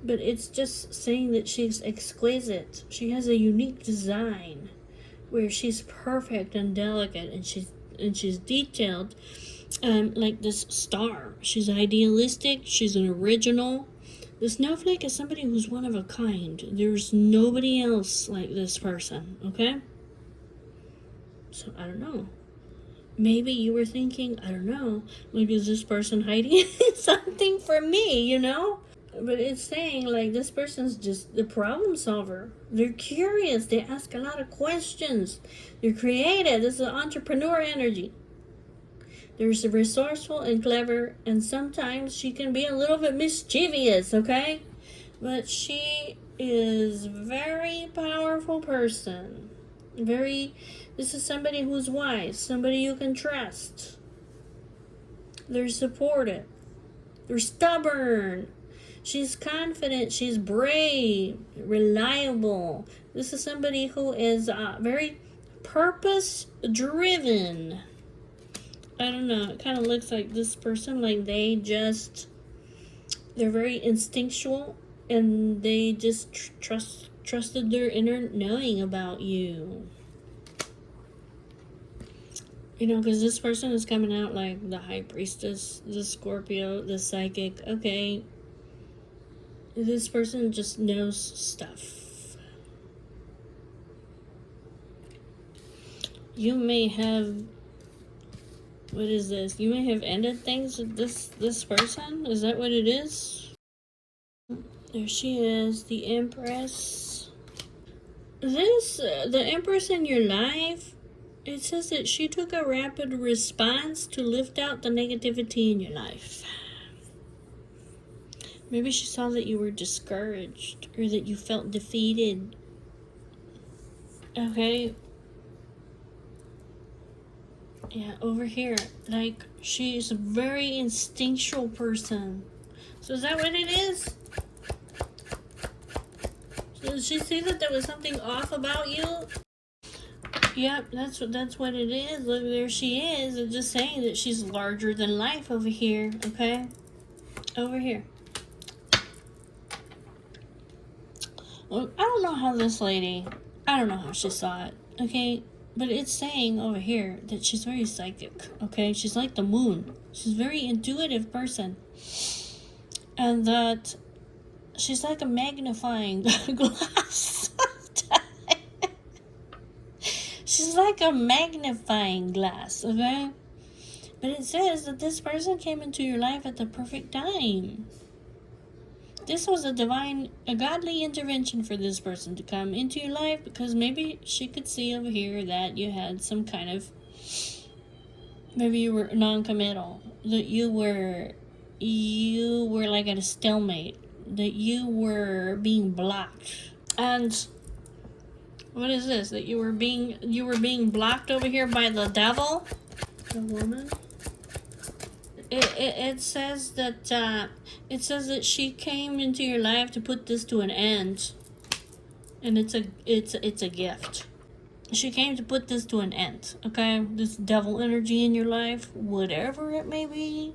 But it's just saying that she's exquisite. She has a unique design where she's perfect and delicate, and she's detailed, like this star. She's idealistic. She's an original. The snowflake is somebody who's one of a kind. There's nobody else like this person, okay? So, I don't know. Maybe you were thinking, I don't know, maybe is this person hiding something from me, you know? But it's saying, like, this person's just the problem solver. They're curious. They ask a lot of questions. They're creative. This is an entrepreneur energy. They're resourceful and clever, and sometimes she can be a little bit mischievous, okay? But she is a very powerful person. This is somebody who's wise, somebody you can trust. They're supportive. They're stubborn. She's confident. She's brave, reliable. This is somebody who is very purpose-driven. I don't know. It kind of looks like this person, like they're very instinctual, and they just trusted their inner knowing about you. You know, because this person is coming out like the High Priestess, the Scorpio, the Psychic. Okay, this person just knows stuff. You may have, what is this? You may have ended things with this person. Is that what it is? There she is, the Empress. The Empress in your life, it says that she took a rapid response to lift out the negativity in your life. Maybe she saw that you were discouraged or that you felt defeated. Okay. Yeah, over here. Like, she's a very instinctual person. So is that what it is? So did she see that there was something off about you? Yep, that's what it is. Look, there she is. It's just saying that she's larger than life over here, okay? Over here. Well, I don't know how this lady, I don't know how she saw it, okay? But it's saying over here that she's very psychic, okay? She's like the moon. She's a very intuitive person. And that she's like a magnifying glass. She's like a magnifying glass, okay? But it says that this person came into your life at the perfect time. This was a godly intervention for this person to come into your life, because maybe she could see over here that you had some kind of, maybe you were non-committal, that you were like at a stalemate, that you were being blocked. And what is this? That you were being blocked over here by the devil? The woman? It says that she came into your life to put this to an end, and it's a gift. She came to put this to an end, okay? This devil energy in your life, whatever it may be,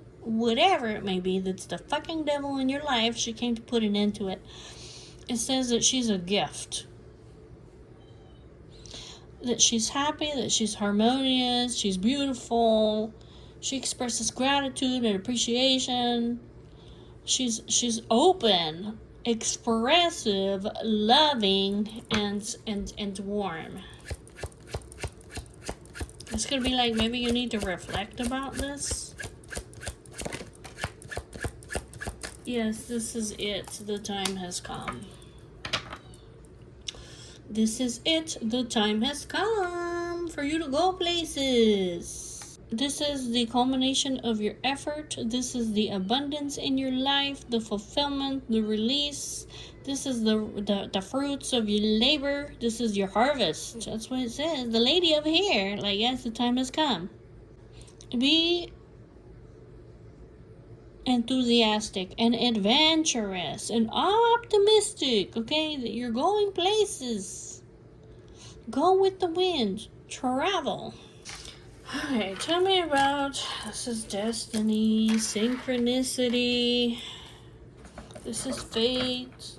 that's the fucking devil in your life, she came to put an end to it. It says that she's a gift. that she's happy, that she's harmonious, she's beautiful. She expresses gratitude and appreciation. She's open, expressive, loving, and warm. It's gonna be like maybe you need to reflect about this. Yes, this is it. The time has come. This is it. The time has come for you to go places. This is the culmination of your effort. This is the abundance in your life, the fulfillment, the release. This is the fruits of your labor. This is your harvest. That's what it says. The lady over here, like, yes, the time has come. Be enthusiastic and adventurous and optimistic, okay? That you're going places. Go with the wind. Travel. Alright, tell me about, this is destiny, synchronicity, this is fate,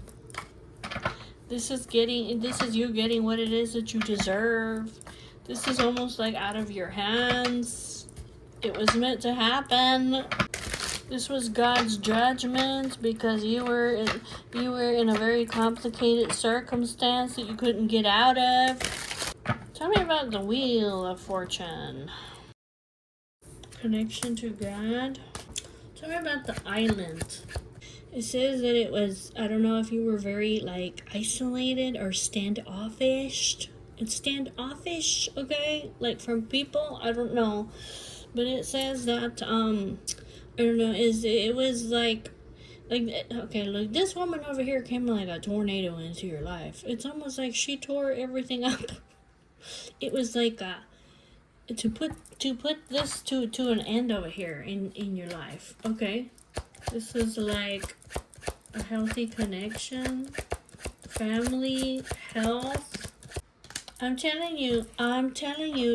this is you getting what it is that you deserve, this is almost like out of your hands, it was meant to happen, this was God's judgment because you were in a very complicated circumstance that you couldn't get out of. Tell me about the Wheel of Fortune. Connection to God. Tell me about the island. It says that it was, I don't know if you were very like isolated or standoffish. It's standoffish, okay? Like from people, I don't know. But it says that, I don't know, it was like, okay, look, this woman over here came like a tornado into your life. It's almost like she tore everything up. It was like to put this to an end over here in your life. Okay, this is like a healthy connection, family, health. I'm telling you,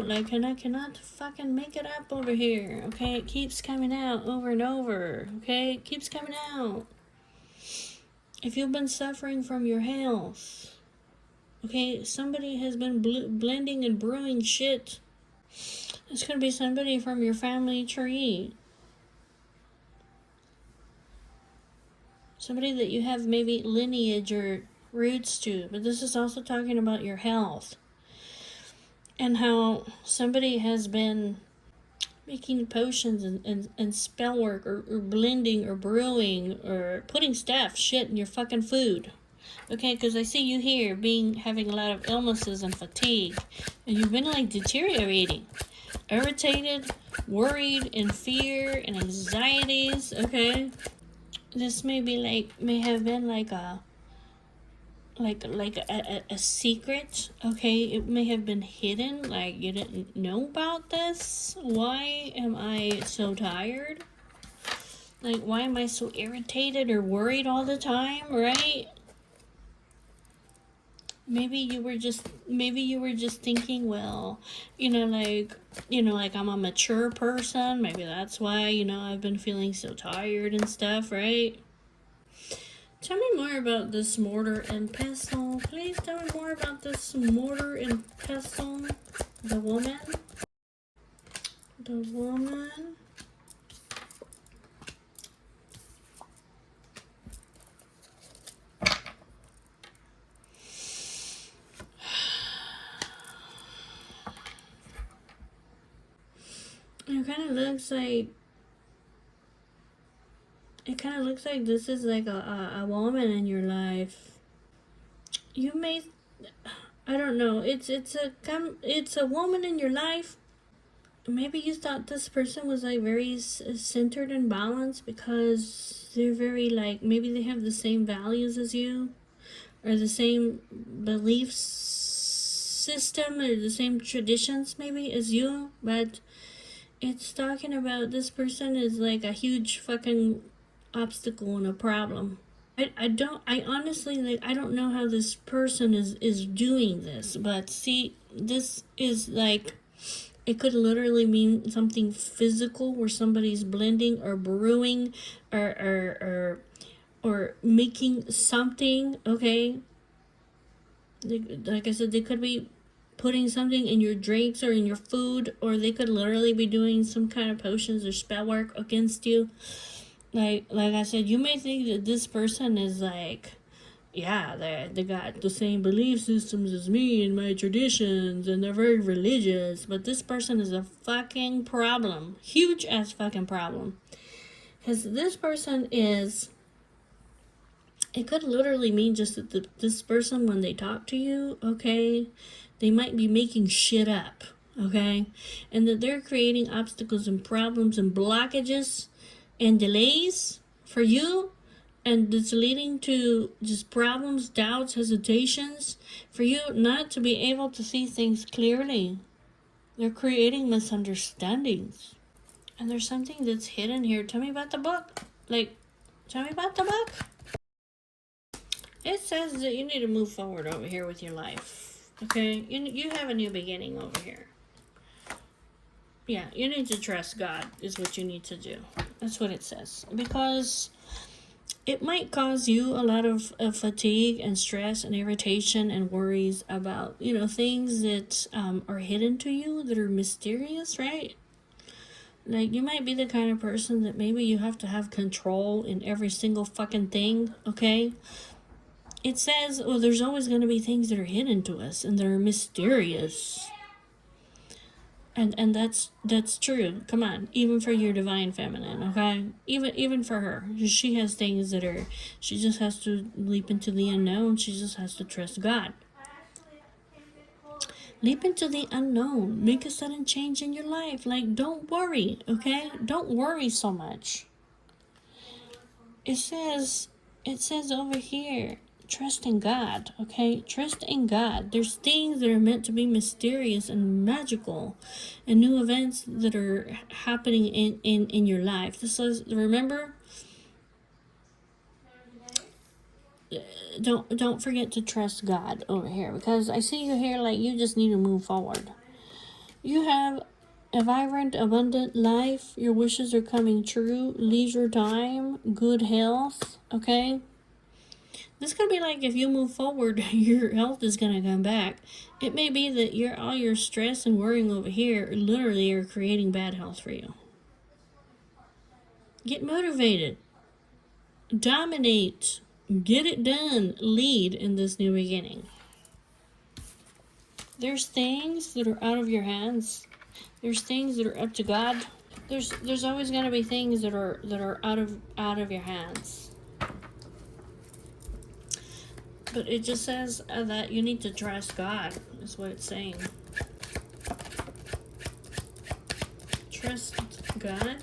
like, and I cannot fucking make it up over here. Okay, it keeps coming out over and over. Okay, it keeps coming out. If you've been suffering from your health, okay, somebody has been blending and brewing shit. It's going to be somebody from your family tree. Somebody that you have maybe lineage or roots to. But this is also talking about your health. And how somebody has been making potions and spell work or blending or brewing or putting shit in your fucking food. Okay, because I see you here having a lot of illnesses and fatigue. And you've been like deteriorating. Irritated, worried, in fear and anxieties. Okay, this may have been like a secret. Okay, it may have been hidden, like you didn't know about this. Why am I so tired? Like, why am I so irritated or worried all the time, right? Maybe you were just thinking, well, like I'm a mature person. Maybe that's why, I've been feeling so tired and stuff, right? Tell me more about this mortar and pestle. Please tell me more about this mortar and pestle. The woman. The woman. It kind of looks like this is like a woman in your life. You may, I don't know. It's a woman in your life. Maybe you thought this person was like very centered and balanced because they're very like, maybe they have the same values as you or the same belief system or the same traditions maybe as you, but it's talking about this person is like a huge fucking obstacle and a problem. I honestly, like, I don't know how this person is doing this, but see, this is like, it could literally mean something physical where somebody's blending or brewing or making something, okay? Like I said, they could be putting something in your drinks or in your food, or they could literally be doing some kind of potions or spell work against you. Like I said, you may think that this person is like, yeah, they got the same belief systems as me and my traditions, and they're very religious, but this person is a fucking problem. Huge ass fucking problem. Because this person is, it could literally mean just that this person, when they talk to you, okay, they might be making shit up, okay? And that they're creating obstacles and problems and blockages and delays for you, and it's leading to just problems, doubts, hesitations, for you not to be able to see things clearly. They're creating misunderstandings. And there's something that's hidden here. Tell me about the book. Tell me about the book. It says that you need to move forward over here with your life. Okay? You have a new beginning over here. Yeah, you need to trust God is what you need to do. That's what it says. Because it might cause you a lot of fatigue and stress and irritation and worries about, things that are hidden to you, that are mysterious, right? Like, you might be the kind of person that maybe you have to have control in every single fucking thing, okay? It says, well, there's always going to be things that are hidden to us and that are mysterious. And that's true. Come on, even for your divine feminine, okay? Even for her, she has things that are. She just has to leap into the unknown. She just has to trust God. Leap into the unknown. Make a sudden change in your life. Like, don't worry, okay? Don't worry so much. It says over here, trust in God, okay? Trust in God. There's things that are meant to be mysterious and magical, and new events that are happening in your life. This is, remember, don't forget to trust God over here, because I see you here like you just need to move forward. You have a vibrant, abundant life. Your wishes are coming true. Leisure time, good health, okay? This could be like, if you move forward, your health is going to come back. It may be that all your stress and worrying over here literally are creating bad health for you. Get motivated. Dominate. Get it done. Lead in this new beginning. There's things that are out of your hands. There's things that are up to God. There's always going to be things that are out of your hands. But it just says that you need to trust God, is what it's saying. Trust God.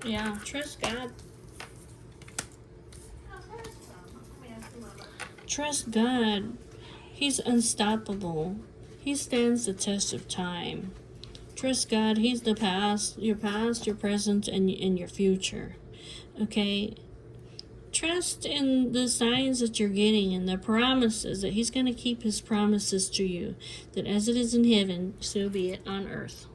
Yeah, trust God. Trust God. He's unstoppable. He stands the test of time. Trust God. He's the past, your present, and your future. Okay? Trust in the signs that you're getting and the promises that He's going to keep His promises to you. That as it is in heaven, so be it on earth.